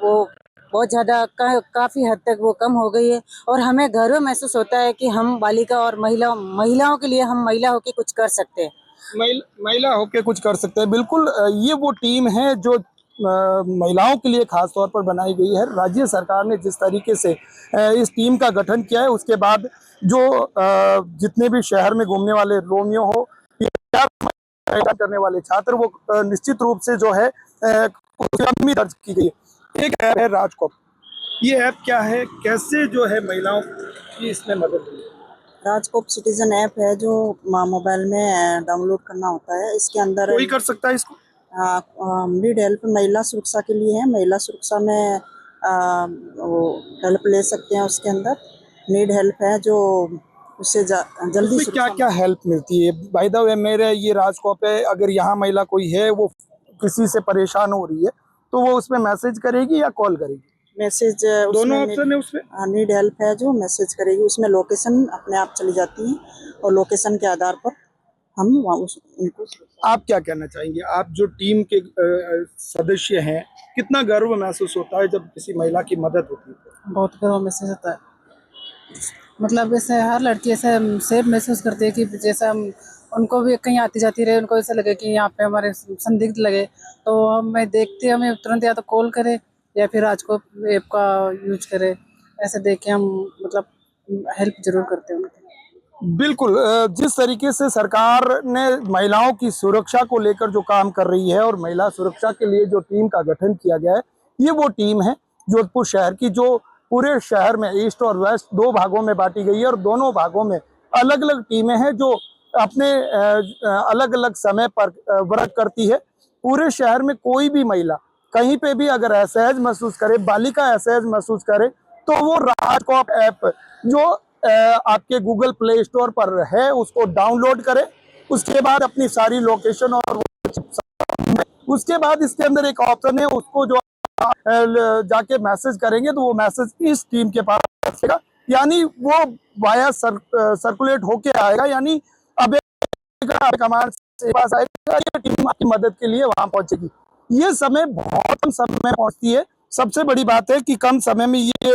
वो बहुत ज़्यादा काफ़ी हद तक वो कम हो गई है। और हमें गर्व महसूस होता है कि हम बालिका और महिलाओं के लिए हम महिला होकर कुछ कर सकते हैं, महिला होके कुछ कर सकते हैं। बिल्कुल, ये वो टीम है जो महिलाओं के लिए खास तौर पर बनाई गई है। राज्य सरकार ने जिस तरीके से इस टीम का गठन किया है, उसके बाद जो जितने भी शहर में घूमने वाले रोमियो हो या करने वाले छात्र, वो निश्चित रूप से जो है उसमें दर्ज की गई है। एक ऐप है राजकोप। ये ऐप क्या है, कैसे जो है महिलाओं की इसमें मदद हुई? राजकोप सिटीजन ऐप है जो मोबाइल में डाउनलोड करना होता है। इसके अंदर कोई कर सकता है इसको? नीड हेल्प महिला सुरक्षा के लिए है। महिला सुरक्षा में वो हेल्प ले सकते हैं। उसके अंदर नीड हेल्प है जो उससे जल्दी उसमें क्या क्या हेल्प मिलती है? बाय द वे मेरे ये राजकोप है, अगर यहाँ महिला कोई है वो किसी से परेशान हो रही है तो वो उसमें मैसेज करेगी या कॉल करेगी? मैसेज दोनों ऑप्शन है उसमें। नीड हेल्प है जो मैसेज करेगी, उसमें लोकेशन अपने आप चली जाती है और लोकेशन के आधार पर हम उनको। आप क्या कहना चाहेंगे? आप जो टीम के सदस्य हैं, कितना गर्व महसूस होता है जब किसी महिला की मदद होती है? बहुत गर्व महसूस होता है। मतलब जैसे हर लड़की ऐसे सेफ महसूस करती है कि जैसे हम उनको भी कहीं आती जाती रहे, उनको ऐसा लगे कि यहाँ पे हमारे संदिग्ध लगे तो हमें देखते हमें तुरंत या तो कॉल करे या फिर राजकोप ऐप का यूज करे। ऐसे देख के हम मतलब हेल्प जरूर करते हैं उनकी। बिल्कुल, जिस तरीके से सरकार ने महिलाओं की सुरक्षा को लेकर जो काम कर रही है और महिला सुरक्षा के लिए जो टीम का गठन किया गया है, ये वो टीम है जोधपुर शहर की जो पूरे शहर में ईस्ट और वेस्ट दो भागों में बांटी गई है और दोनों भागों में अलग अलग टीमें हैं जो अपने अलग अलग समय पर वर्क करती है। पूरे शहर में कोई भी महिला कहीं पे भी अगर असहज महसूस करे, बालिका असहज महसूस करे, तो वो राजकोप ऐप जो आपके गूगल प्ले स्टोर पर है उसको डाउनलोड करें। उसके बाद अपनी सारी लोकेशन और उसके बाद इसके अंदर एक ऑप्शन है, उसको जो जाके मैसेज करेंगे तो वो मैसेज इस टीम के पास आएगा, यानी वो वाया सर्कुलेट होके आएगा, यानी अब कमांड से पास आएगा, ये टीम आपकी मदद के लिए वहां पहुंचेगी। ये समय बहुत कम समय में पहुंचती है। सबसे बड़ी बात है कि कम समय में ये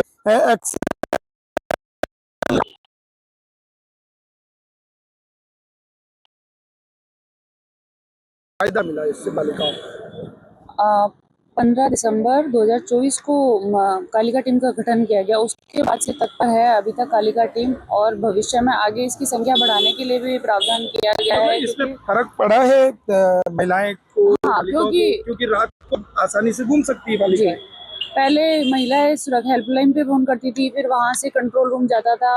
फायदा मिला इससे बालिकाओं को। 15 दिसंबर 2024 को कालिका टीम का गठन किया गया। उसके बाद से तत्पर है अभी तक कालिका टीम और भविष्य में आगे इसकी संख्या बढ़ाने के लिए भी प्रावधान किया गया है। इसमें फर्क पड़ा है महिलाएं को? हाँ, क्योंकि रात को आसानी से घूम सकती है बालिकाएं। पहले महिलाएं सुरक्षा हेल्पलाइन पे फोन करती थी, फिर वहां से कंट्रोल रूम जाता था।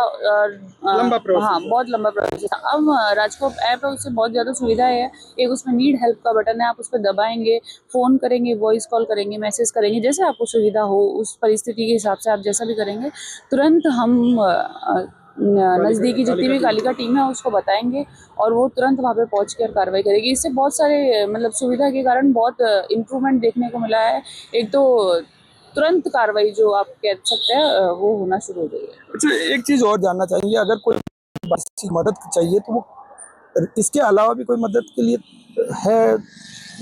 लंबा प्रोसेस। हाँ, बहुत लंबा प्रोसेस। अब राजकोप ऐप है, उससे बहुत ज़्यादा सुविधा है। एक उसमें नीड हेल्प का बटन है, आप उस पर दबाएंगे, फ़ोन करेंगे, वॉइस कॉल करेंगे, मैसेज करेंगे, जैसे आपको सुविधा हो उस परिस्थिति के हिसाब से आप जैसा भी करेंगे, तुरंत हम नज़दीकी जितनी भी कालिका टीम है उसको बताएंगे और वो तुरंत वहाँ पे पहुँच कर कार्रवाई करेगी। इससे बहुत सारे मतलब सुविधा के कारण बहुत इम्प्रूवमेंट देखने को मिला है। एक तो तुरंत कार्रवाई जो आप कह सकते हैं वो होना शुरू हो गई है। अच्छा, एक चीज़ और जानना चाहिए, अगर कोई मदद चाहिए तो वो इसके अलावा भी कोई मदद के लिए है?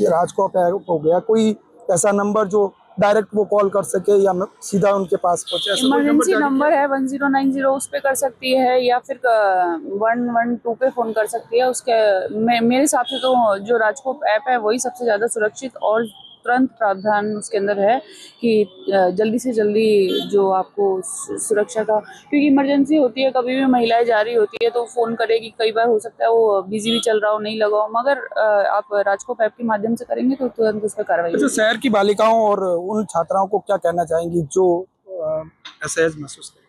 ये राजकोप ऐप हो गया, कोई ऐसा नंबर जो डायरेक्ट वो कॉल कर सके या सीधा उनके पास पहुंचे? इमरजेंसी नंबर है 1090, उस पे कर सकती है या फिर 112 पे फ़ोन कर सकती है। उसके मेरे हिसाब से तो जो राजकोप ऐप है वही सबसे ज़्यादा सुरक्षित और तुरंत प्रावधान उसके अंदर है कि जल्दी से जल्दी जो आपको सुरक्षा का, क्योंकि इमरजेंसी होती है, कभी भी महिलाएं जा रही होती है तो फ़ोन करेगी, कई बार हो सकता है वो बिजी भी चल रहा हो, नहीं लगा हो, मगर आप राजकोप ऐप के माध्यम से करेंगे तो तुरंत उस पर कार्रवाई। अच्छा, शहर की बालिकाओं और उन छात्राओं को क्या कहना चाहेंगी जो असहज महसूस करें?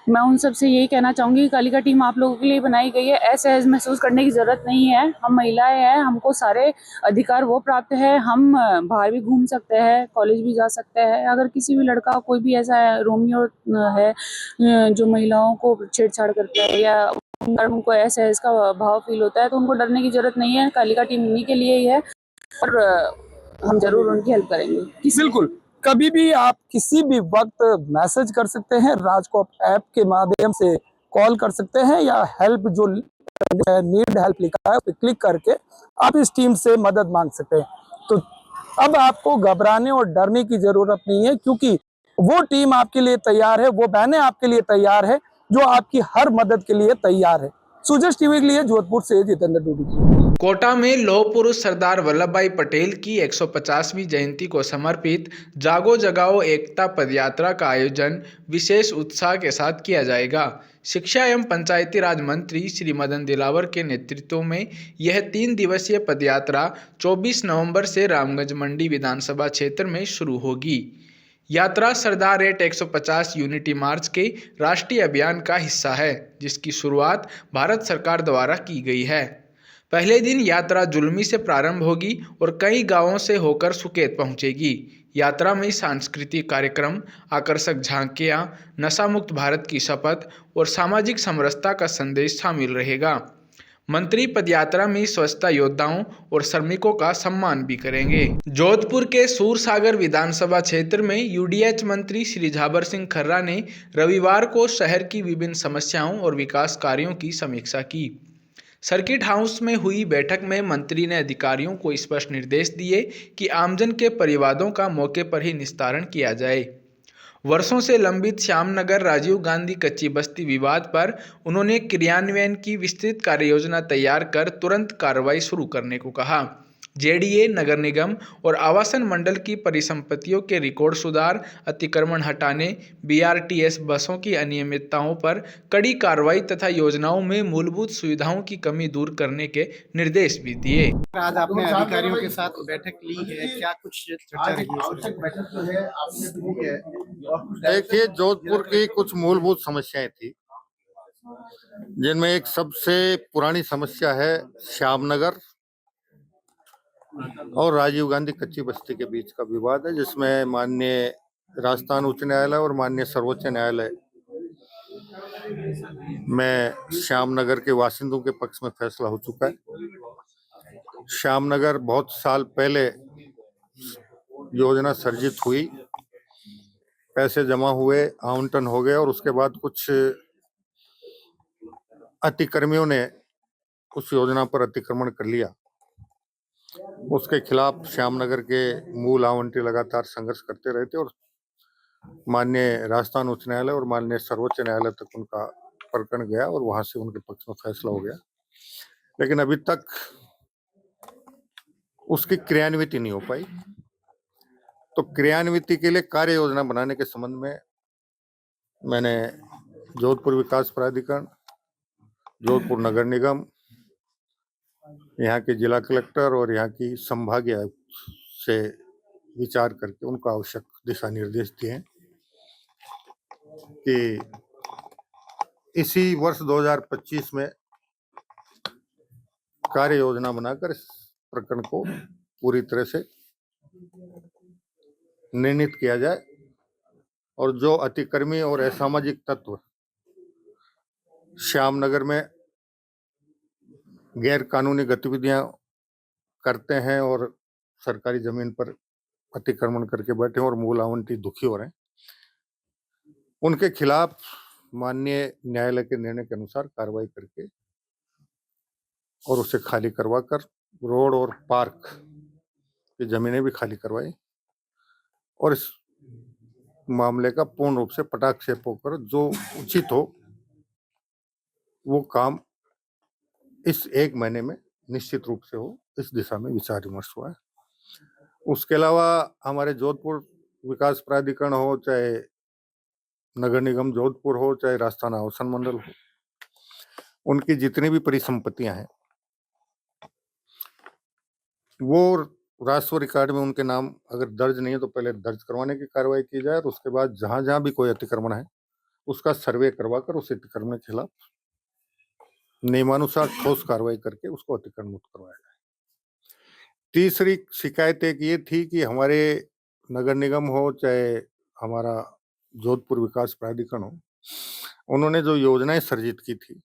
मैं उन सबसे यही कहना चाहूँगी कि कालिका टीम आप लोगों के लिए बनाई गई है। असहज महसूस करने की ज़रूरत नहीं है। हम महिलाएं हैं, हमको सारे अधिकार वो प्राप्त है। हम बाहर भी घूम सकते हैं, कॉलेज भी जा सकते हैं। अगर किसी भी लड़का कोई भी ऐसा रोमियो है जो महिलाओं को छेड़छाड़ करता है या उनको असहज का भाव फील होता है तो उनको डरने की ज़रूरत नहीं है। कालिका टीम उन्हीं के लिए ही है और हम जरूर उनकी हेल्प करेंगे। बिल्कुल, कभी भी आप किसी भी वक्त मैसेज कर सकते हैं, राजकोप ऐप के माध्यम से कॉल कर सकते हैं या हेल्प जो नीड हेल्प लिखा है उस पर क्लिक करके आप इस टीम से मदद मांग सकते हैं। तो अब आपको घबराने और डरने की जरूरत नहीं है, क्योंकि वो टीम आपके लिए तैयार है, वो बहनें आपके लिए तैयार है जो आपकी हर मदद के लिए तैयार है। सुजस टीवी के लिए जोधपुर से जितेंद्र डूडी। कोटा में लौह पुरुष सरदार वल्लभ भाई पटेल की 150वीं जयंती को समर्पित जागो जगाओ एकता पदयात्रा का आयोजन विशेष उत्साह के साथ किया जाएगा। शिक्षा एवं पंचायती राज मंत्री श्री मदन दिलावर के नेतृत्व में यह 3 दिवसीय पदयात्रा 24 नवंबर से रामगंज मंडी विधानसभा क्षेत्र में शुरू होगी। यात्रा सरदार रेट 150 यूनिटी मार्च के राष्ट्रीय अभियान का हिस्सा है, जिसकी शुरुआत भारत सरकार द्वारा की गई है। पहले दिन यात्रा जुलमी से प्रारंभ होगी और कई गांवों से होकर सुकेत पहुंचेगी। यात्रा में सांस्कृतिक कार्यक्रम, आकर्षक झांकियां, नशा मुक्त भारत की शपथ और सामाजिक समरसता का संदेश शामिल रहेगा। मंत्री पदयात्रा में स्वच्छता योद्धाओं और श्रमिकों का सम्मान भी करेंगे। जोधपुर के सूरसागर विधानसभा क्षेत्र में यूडीएच मंत्री श्री झाबर सिंह खर्रा ने रविवार को शहर की विभिन्न समस्याओं और विकास कार्यों की समीक्षा की। सर्किट हाउस में हुई बैठक में मंत्री ने अधिकारियों को स्पष्ट निर्देश दिए कि आमजन के परिवादों का मौके पर ही निस्तारण किया जाए। वर्षों से लंबित श्यामनगर राजीव गांधी कच्ची बस्ती विवाद पर उन्होंने क्रियान्वयन की विस्तृत कार्ययोजना तैयार कर तुरंत कार्रवाई शुरू करने को कहा। जेडीए, नगर निगम और आवासन मंडल की परिसंपत्तियों के रिकॉर्ड सुधार, अतिक्रमण हटाने, बीआरटीएस बसों की अनियमितताओं पर कड़ी कार्रवाई तथा योजनाओं में मूलभूत सुविधाओं की कमी दूर करने के निर्देश भी दिए। आज आपने अधिकारियों के साथ बैठक ली है, क्या कुछ चर्चा रही है? देखिए, जोधपुर की कुछ मूलभूत समस्याएं थी, जिनमें एक सबसे पुरानी समस्या है श्यामनगर और राजीव गांधी कच्ची बस्ती के बीच का विवाद है, जिसमें माननीय राजस्थान उच्च न्यायालय और माननीय सर्वोच्च न्यायालय में श्यामनगर के वासिंदों के पक्ष में फैसला हो चुका है। श्यामनगर बहुत साल पहले योजना सर्जित हुई, पैसे जमा हुए, आवंटन हो गए और उसके बाद कुछ अतिक्रमियों ने उस योजना पर अतिक्रमण कर लिया। उसके खिलाफ श्यामनगर के मूल आवंटी लगातार संघर्ष करते रहे थे और माननीय राजस्थान उच्च न्यायालय और माननीय सर्वोच्च न्यायालय तक उनका प्रकरण गया और वहां से उनके पक्ष में फैसला हो गया, लेकिन अभी तक उसकी क्रियान्विति नहीं हो पाई। तो क्रियान्विति के लिए कार्य योजना बनाने के संबंध में मैंने जोधपुर विकास प्राधिकरण, जोधपुर नगर निगम, यहाँ के जिला कलेक्टर और यहाँ की संभागीय आयुक्त से विचार करके उनको आवश्यक दिशा निर्देश दिए हैं कि इसी वर्ष 2025 में कार्य योजना बनाकर इस प्रकरण को पूरी तरह से निर्णित किया जाए और जो अतिक्रमी और असामाजिक तत्व श्यामनगर में गैर कानूनी गतिविधियां करते हैं और सरकारी जमीन पर अतिक्रमण करके बैठे हैं और मूल आवंटी दुखी हो रहे हैं, उनके खिलाफ माननीय न्यायालय के निर्णय के अनुसार कार्रवाई करके और उसे खाली करवाकर रोड और पार्क की जमीनें भी खाली करवाई और इस मामले का पूर्ण रूप से पटाक्षेप होकर जो उचित हो वो काम इस 1 महीने में निश्चित रूप से हो, इस दिशा में विचार विमर्श हुआ है। उसके अलावा हमारे जोधपुर विकास प्राधिकरण हो, चाहे नगर निगम जोधपुर हो, चाहे राजस्थान आवासन मंडल हो, उनकी जितनी भी परिसंपत्तियां हैं वो राजस्व रिकॉर्ड में उनके नाम अगर दर्ज नहीं है तो पहले दर्ज करवाने की कार्रवाई की जाए और उसके बाद जहां जहां भी कोई अतिक्रमण है उसका सर्वे करवाकर उस अतिक्रमण के खिलाफ नियमानुसार ठोस कार्रवाई करके उसको अतिक्रमण मुक्त करवाया जाए। तीसरी शिकायत एक ये थी कि हमारे नगर निगम हो चाहे हमारा जोधपुर विकास प्राधिकरण हो, उन्होंने जो योजनाएं सर्जित की थी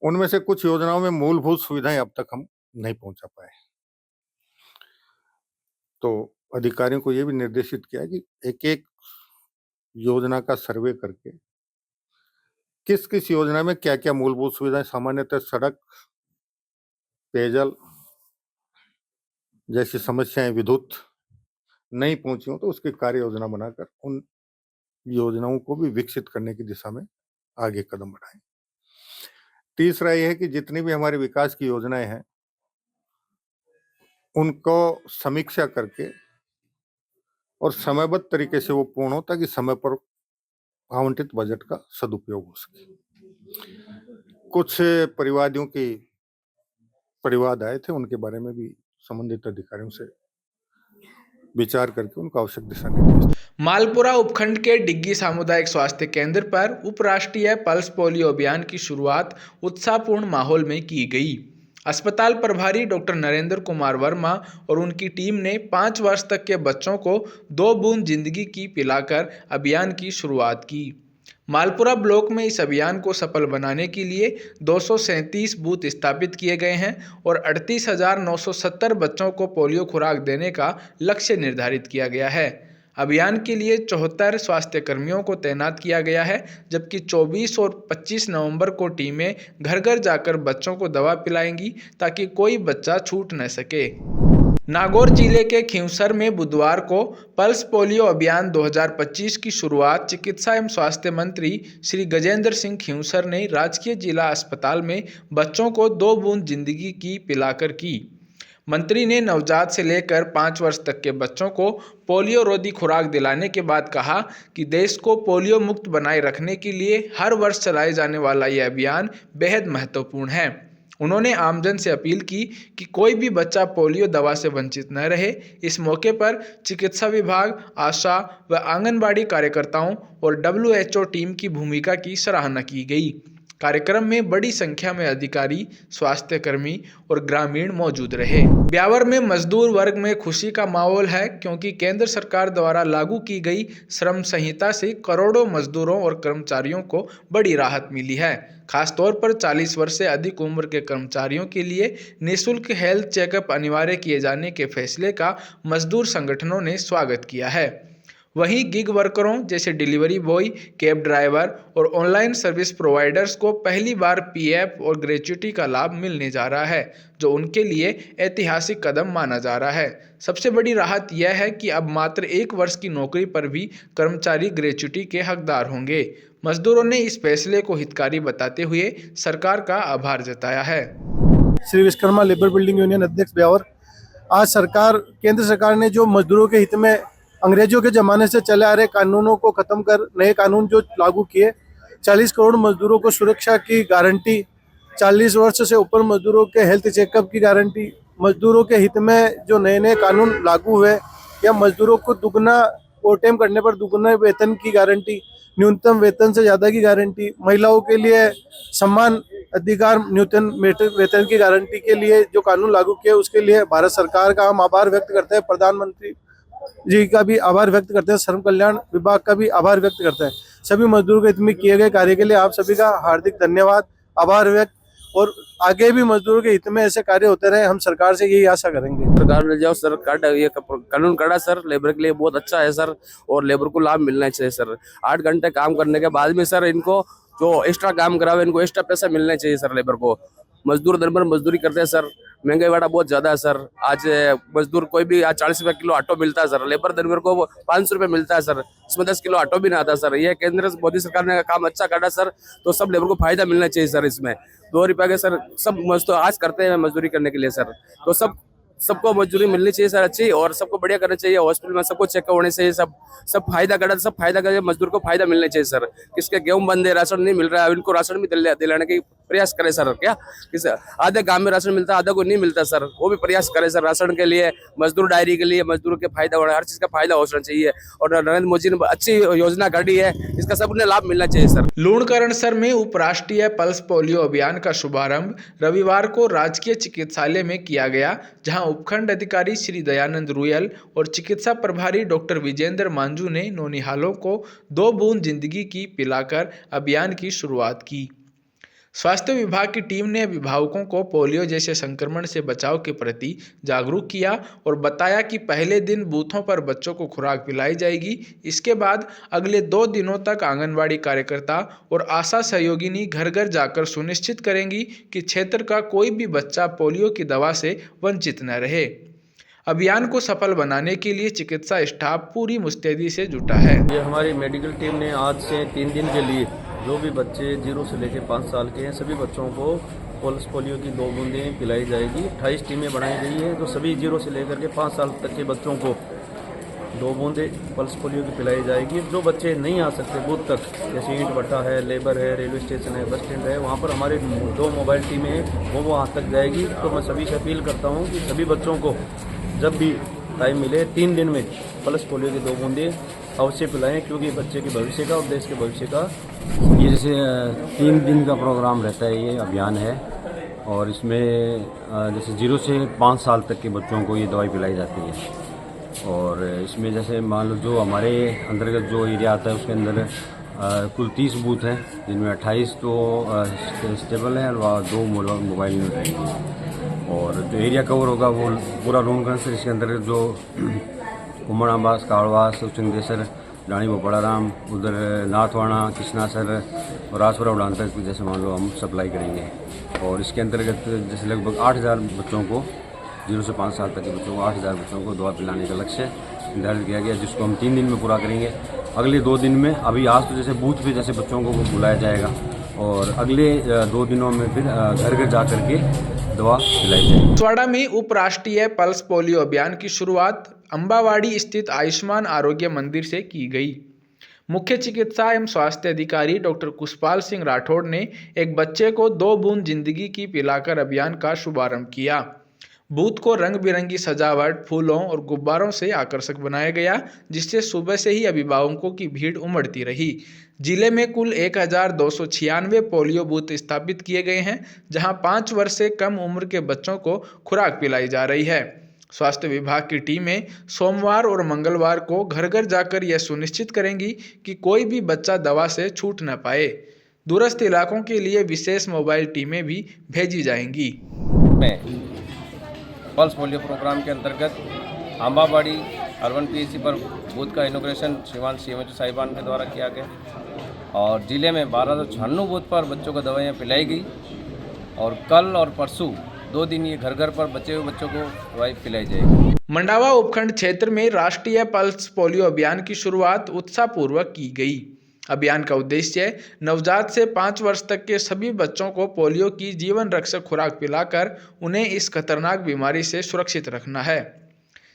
उनमें से कुछ योजनाओं में मूलभूत सुविधाएं अब तक हम नहीं पहुंचा पाए। तो अधिकारियों को यह भी निर्देशित किया कि एक एक योजना का सर्वे करके किस किस योजना में क्या क्या मूलभूत सुविधाएं, सामान्यतः सड़क, पेयजल जैसी समस्याएं, विद्युत नहीं पहुंची हो तो उसकी कार्य योजना बनाकर उन योजनाओं को भी विकसित करने की दिशा में आगे कदम बढ़ाएं। तीसरा यह है कि जितनी भी हमारी विकास की योजनाएं हैं उनको समीक्षा करके और समयबद्ध तरीके से वो पूर्ण हो ताकि समय पर आवंटित बजट का सदुपयोग हो सके। कुछ परिवादियों की परिवाद आए थे, उनके बारे में भी संबंधित अधिकारियों से विचार करके उनको आवश्यक दिशा निर्देश। मालपुरा उपखंड के डिग्गी सामुदायिक स्वास्थ्य केंद्र पर उपराष्ट्रीय पल्स पोलियो अभियान की शुरुआत उत्साहपूर्ण माहौल में की गई। अस्पताल प्रभारी डॉक्टर नरेंद्र कुमार वर्मा और उनकी टीम ने 5 वर्ष तक के बच्चों को 2 बूंद जिंदगी की पिलाकर अभियान की शुरुआत की। मालपुरा ब्लॉक में इस अभियान को सफल बनाने के लिए 237 बूथ स्थापित किए गए हैं और 38,970 बच्चों को पोलियो खुराक देने का लक्ष्य निर्धारित किया गया है। अभियान के लिए 74 स्वास्थ्य कर्मियों को तैनात किया गया है, जबकि 24 और 25 नवंबर को टीमें घर घर जाकर बच्चों को दवा पिलाएंगी ताकि कोई बच्चा छूट न सके। नागौर जिले के खींवसर में बुधवार को पल्स पोलियो अभियान 2025 की शुरुआत चिकित्सा एवं स्वास्थ्य मंत्री श्री गजेंद्र सिंह खींवसर ने राजकीय जिला अस्पताल में बच्चों को 2 बूंद जिंदगी की पिलाकर की। मंत्री ने नवजात से लेकर 5 वर्ष तक के बच्चों को पोलियो रोधी खुराक दिलाने के बाद कहा कि देश को पोलियो मुक्त बनाए रखने के लिए हर वर्ष चलाए जाने वाला यह अभियान बेहद महत्वपूर्ण है। उन्होंने आमजन से अपील की कि कोई भी बच्चा पोलियो दवा से वंचित न रहे। इस मौके पर चिकित्सा विभाग, आशा व आंगनबाड़ी कार्यकर्ताओं और WHO टीम की भूमिका की सराहना की गई। कार्यक्रम में बड़ी संख्या में अधिकारी, स्वास्थ्य कर्मी और ग्रामीण मौजूद रहे। ब्यावर में मजदूर वर्ग में खुशी का माहौल है क्योंकि केंद्र सरकार द्वारा लागू की गई श्रम संहिता से करोड़ों मजदूरों और कर्मचारियों को बड़ी राहत मिली है। खासतौर पर 40 वर्ष से अधिक उम्र के कर्मचारियों के लिए निःशुल्क हेल्थ चेकअप अनिवार्य किए जाने के फैसले का मजदूर संगठनों ने स्वागत किया है। वहीं गिग वर्करों जैसे डिलीवरी बॉय, कैब ड्राइवर और ऑनलाइन सर्विस प्रोवाइडर्स को पहली बार PF और ग्रेच्युटी का लाभ मिलने जा रहा है, जो उनके लिए ऐतिहासिक कदम माना जा रहा है। सबसे बड़ी राहत यह है कि अब मात्र 1 वर्ष की नौकरी पर भी कर्मचारी ग्रेच्युटी के हकदार होंगे। मजदूरों ने इस फैसले को हितकारी बताते हुए सरकार का आभार जताया है। Shri Vishwakarma labour building union अध्यक्ष ब्यावर। आज केंद्र सरकार ने जो मजदूरों के हित में अंग्रेजों के ज़माने से चले आ रहे कानूनों को ख़त्म कर नए कानून जो लागू किए, 40 करोड़ मजदूरों को सुरक्षा की गारंटी, 40 वर्ष से ऊपर मजदूरों के हेल्थ चेकअप की गारंटी, मजदूरों के हित में जो नए नए कानून लागू हुए या मजदूरों को दुगना ओवरटाइम करने पर दुगना वेतन की गारंटी, न्यूनतम वेतन से ज़्यादा की गारंटी, महिलाओं के लिए समान अधिकार न्यूनतम वेतन की गारंटी के लिए जो कानून लागू किए, उसके लिए भारत सरकार का हम आभार व्यक्त करते हैं। प्रधानमंत्री जी का भी आभार व्यक्त करते हैं, श्रम कल्याण विभाग का भी आभार व्यक्त करते हैं। सभी मजदूरों के हित में किए गए कार्य के लिए आप सभी का हार्दिक धन्यवाद, आभार व्यक्त, और आगे भी मजदूरों के हित में ऐसे कार्य होते रहे, हम सरकार से यही आशा करेंगे। सरकार ने जो ये कानून काढ़ा सर, लेबर के लिए बहुत अच्छा है सर, और लेबर को लाभ मिलना चाहिए सर। 8 घंटे काम करने के बाद में सर इनको जो एक्स्ट्रा काम करावे, इनको एक्स्ट्रा पैसा मिलना चाहिए सर। लेबर को मजदूर दिन भर मजदूरी करते हैं सर, महंगाई वाला बहुत ज्यादा है सर। आज मजदूर कोई भी आज 40 रुपए किलो आटो मिलता है सर, लेबर दिन भर को 500 रुपए मिलता है सर, इसमें 10 किलो आटो भी ना आता सर। ये केंद्र मोदी सरकार ने काम अच्छा काटा सर, तो सब लेबर को फायदा मिलना चाहिए सर। इसमें 2 रुपए के सर सब मजदूर आज करते हैं मजदूरी करने के लिए सर, तो सबको मजदूरी मिलनी चाहिए सर अच्छी, और सबको बढ़िया करना चाहिए। हॉस्पिटल में सबको चेकअप होने चाहिए, सब फायदा करा, सब फायदा करे, मजदूर को फायदा मिलना चाहिए सर। किसके गेहूं बंद है, राशन नहीं मिल रहा है, इनको राशन भी दिलाने की प्रयास करे सर। क्या किस आधे गांव में राशन मिलता है, आधा को नहीं मिलता सर, वो भी प्रयास करे सर। राशन के लिए, मजदूर डायरी के लिए, मजदूर के फायदा होना, हर चीज का फायदा होना चाहिए। और नरेंद्र मोदी ने अच्छी योजना काटी है, इसका सबने लाभ मिलना चाहिए सर। लूणकरणसर में उपराष्ट्रीय पल्स पोलियो अभियान का शुभारंभ रविवार को राजकीय चिकित्सालय में किया गया, जहां उपखंड अधिकारी श्री दयानंद रुयल और चिकित्सा प्रभारी डॉक्टर विजेंद्र मांझू ने नौनिहालों को 2 बूंद जिंदगी की पिलाकर अभियान की शुरुआत की। स्वास्थ्य विभाग की टीम ने अभिभावकों को पोलियो जैसे संक्रमण से बचाव के प्रति जागरूक किया और बताया कि पहले दिन बूथों पर बच्चों को खुराक पिलाई जाएगी। इसके बाद अगले 2 दिनों तक आंगनबाड़ी कार्यकर्ता और आशा सहयोगिनी घर घर जाकर सुनिश्चित करेंगी कि क्षेत्र का कोई भी बच्चा पोलियो की दवा से वंचित न रहे। अभियान को सफल बनाने के लिए चिकित्सा स्टाफ पूरी मुस्तैदी से जुटा है। ये हमारी मेडिकल टीम ने आज से 3 दिन के लिए जो भी बच्चे 0 से लेकर 5 साल के हैं, सभी बच्चों को पल्स पोलियो की 2 बूंदें पिलाई जाएगी। 28 टीमें बनाई गई है, तो सभी 0 से लेकर के 5 साल तक के बच्चों को 2 बूंदें पल्स पोलियो की पिलाई जाएगी। जो बच्चे नहीं आ सकते बूथ तक, जैसे ईंट भट्टा है, लेबर है, रेलवे स्टेशन है, बस स्टैंड है, वहाँ पर हमारी 2 मोबाइल टीमें हैं, वो वहाँ तक जाएगी। तो मैं सभी से अपील करता हूँ कि सभी बच्चों को जब भी टाइम मिले 3 दिन में पल्स पोलियो की 2 बूंदे अवश्य पिलाएं, क्योंकि बच्चे के भविष्य का और देश के भविष्य का ये जैसे 3 दिन का प्रोग्राम रहता है, ये अभियान है और इसमें जैसे 0 से 5 साल तक के बच्चों को ये दवाई पिलाई जाती है। और इसमें जैसे मान लो जो हमारे अंतर्गत जो एरिया आता है उसके अंदर कुल 30 बूथ हैं, जिनमें 28 तो स्टेबल हैं और 2 मोबाइल यूनिट रहेंगे। और जो एरिया कवर होगा वो पूरा रोनगंज, इसके अंतर्गत जो उमड़ आबास, काड़वास, उचंगेसर, रानी बोपड़ाराम, उधर नाथवाड़ा, कृष्णासर और राजपुरा उड़ान तक जैसे मान लो हम सप्लाई करेंगे। और इसके अंतर्गत जैसे लगभग 8000 बच्चों को 0 से 5 साल तक के बच्चों को 8000 बच्चों को दवा पिलाने का लक्ष्य निर्धारित किया गया, जिसको हम 3 दिन में पूरा करेंगे। अगले 2 दिन में, अभी आज तो जैसे बूथ पे जैसे बच्चों को बुलाया जाएगा और अगले 2 दिनों में फिर घर घर जा करके दवा पिलाई जाएगी। स्वाड़ा में उपराष्ट्रीय पल्स पोलियो अभियान की शुरुआत अंबावाड़ी स्थित आयुष्मान आरोग्य मंदिर से की गई। मुख्य चिकित्सा एवं स्वास्थ्य अधिकारी डॉक्टर कुशपाल सिंह राठौड़ ने एक बच्चे को 2 बूंद जिंदगी की पिलाकर अभियान का शुभारंभ किया। बूथ को रंग बिरंगी सजावट, फूलों और गुब्बारों से आकर्षक बनाया गया, जिससे सुबह से ही अभिभावकों की भीड़ उमड़ती रही। जिले में कुल 1296 पोलियो बूथ स्थापित किए गए हैं, जहां 5 वर्ष से कम उम्र के बच्चों को खुराक पिलाई जा रही है। स्वास्थ्य विभाग की टीमें सोमवार और मंगलवार को घर घर जाकर यह सुनिश्चित करेंगी कि कोई भी बच्चा दवा से छूट न पाए। दूरस्थ इलाकों के लिए विशेष मोबाइल टीमें भी भेजी जाएंगी। पल्स पोलियो प्रोग्राम के अंतर्गत आंबाबाड़ी अर्बन पीएचसी पर बूथ का इनॉग्रेशन श्रीमान सीएमएचओ साहिबान के द्वारा किया गया और जिले में 1296 बूथ पर बच्चों को दवाइयाँ पिलाई गई और कल और परसों 2 दिन ये घर घर पर बचे हुए बच्चों को दवाई पिलाई जाएगी। मंडावा उपखंड क्षेत्र में राष्ट्रीय पल्स पोलियो अभियान की शुरुआत उत्साहपूर्वक की गई। अभियान का उद्देश्य नवजात से 5 वर्ष तक के सभी बच्चों को पोलियो की जीवन रक्षक खुराक पिलाकर उन्हें इस खतरनाक बीमारी से सुरक्षित रखना है।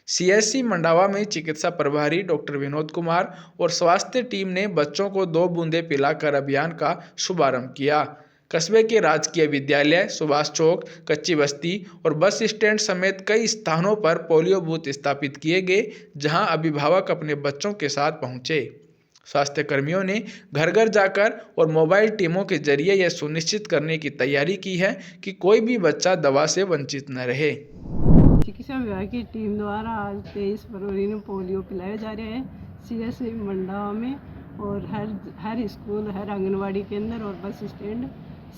सीएससी मंडावा में चिकित्सा प्रभारी डॉक्टर विनोद कुमार और स्वास्थ्य टीम ने बच्चों को 2 बूंदे पिलाकर अभियान का शुभारंभ किया। कस्बे के राजकीय विद्यालय, सुभाष चौक, कच्ची बस्ती और बस स्टैंड समेत कई स्थानों पर पोलियो बूथ स्थापित किए गए, जहां अभिभावक अपने बच्चों के साथ पहुंचे। स्वास्थ्य कर्मियों ने घर घर जाकर और मोबाइल टीमों के जरिए यह सुनिश्चित करने की तैयारी की है कि कोई भी बच्चा दवा से वंचित न रहे। चिकित्सा विभाग की टीम द्वारा आज 23 फरवरी को पोलियो पिलाया जा रहा है सीएससी मंडावा में, और हर स्कूल, हर आंगनवाड़ी केंद्र और बस स्टैंड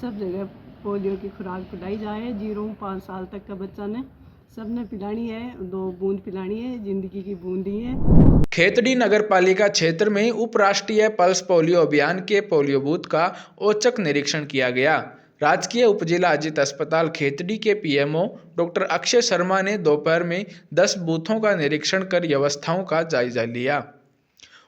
सब जगह पोलियो की खुराक पिलाई जाए। 0-5 साल तक का बच्चा ने सबने पिलानी है, 2 बूंद पिलानी है, जिंदगी की बूंद ही है। खेतड़ी नगर पालिका क्षेत्र में उपराष्ट्रीय पल्स पोलियो अभियान के पोलियो बूथ का औचक निरीक्षण किया गया। राजकीय उपजिला अजित अस्पताल खेतड़ी के पीएमओ डॉक्टर अक्षय शर्मा ने दोपहर में 10 बूथों का निरीक्षण कर व्यवस्थाओं का जायजा लिया।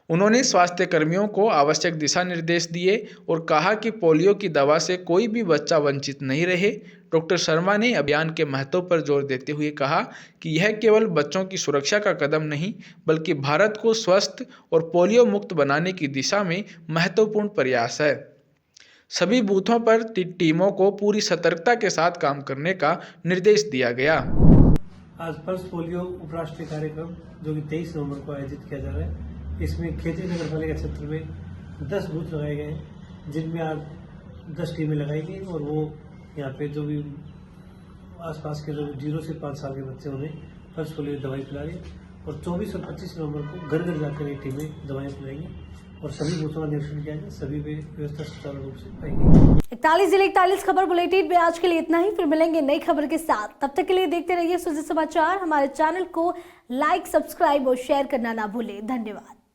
उन्होंने स्वास्थ्य कर्मियों को आवश्यक दिशा निर्देश दिए और कहा कि पोलियो की दवा से कोई भी बच्चा वंचित नहीं रहे। डॉक्टर शर्मा ने अभियान के महत्व पर जोर देते हुए कहा कि यह केवल बच्चों की सुरक्षा का कदम नहीं, बल्कि भारत को स्वस्थ और पोलियो मुक्त बनाने की दिशा में महत्वपूर्ण प्रयास है। सभी बूथों पर टीमों को पूरी सतर्कता के साथ काम करने का निर्देश दिया गया। आज पल्स पोलियो उपराष्ट्रीय कार्यक्रम जो कि 23 नवंबर को आयोजित किया जा रहा है, इसमें खेतड़ी नगर पालिका क्षेत्र में 10 बूथ लगाए गए हैं, जिनमें आज 10 टीमें लगाई गई और वो यहाँ पे जो भी आसपास के जो 0 से 5 साल के बच्चे उन्हें पल्स पोलियो दवाई पिला रही और 24 और 25 नवंबर को घर घर जाकर ये टीमें दवाएं पिलाएंगी और सभी बूथों का निरीक्षण किया गया। सभी पे व्यवस्था सुचारू रूप से पाई गई। 41 जिले 41 खबर बुलेटिन में आज के लिए इतना ही। फिर मिलेंगे नई खबर के साथ। तब तक के लिए देखते रहिए सुजी समाचार। हमारे चैनल को लाइक, सब्सक्राइब और शेयर करना ना भूलें। धन्यवाद।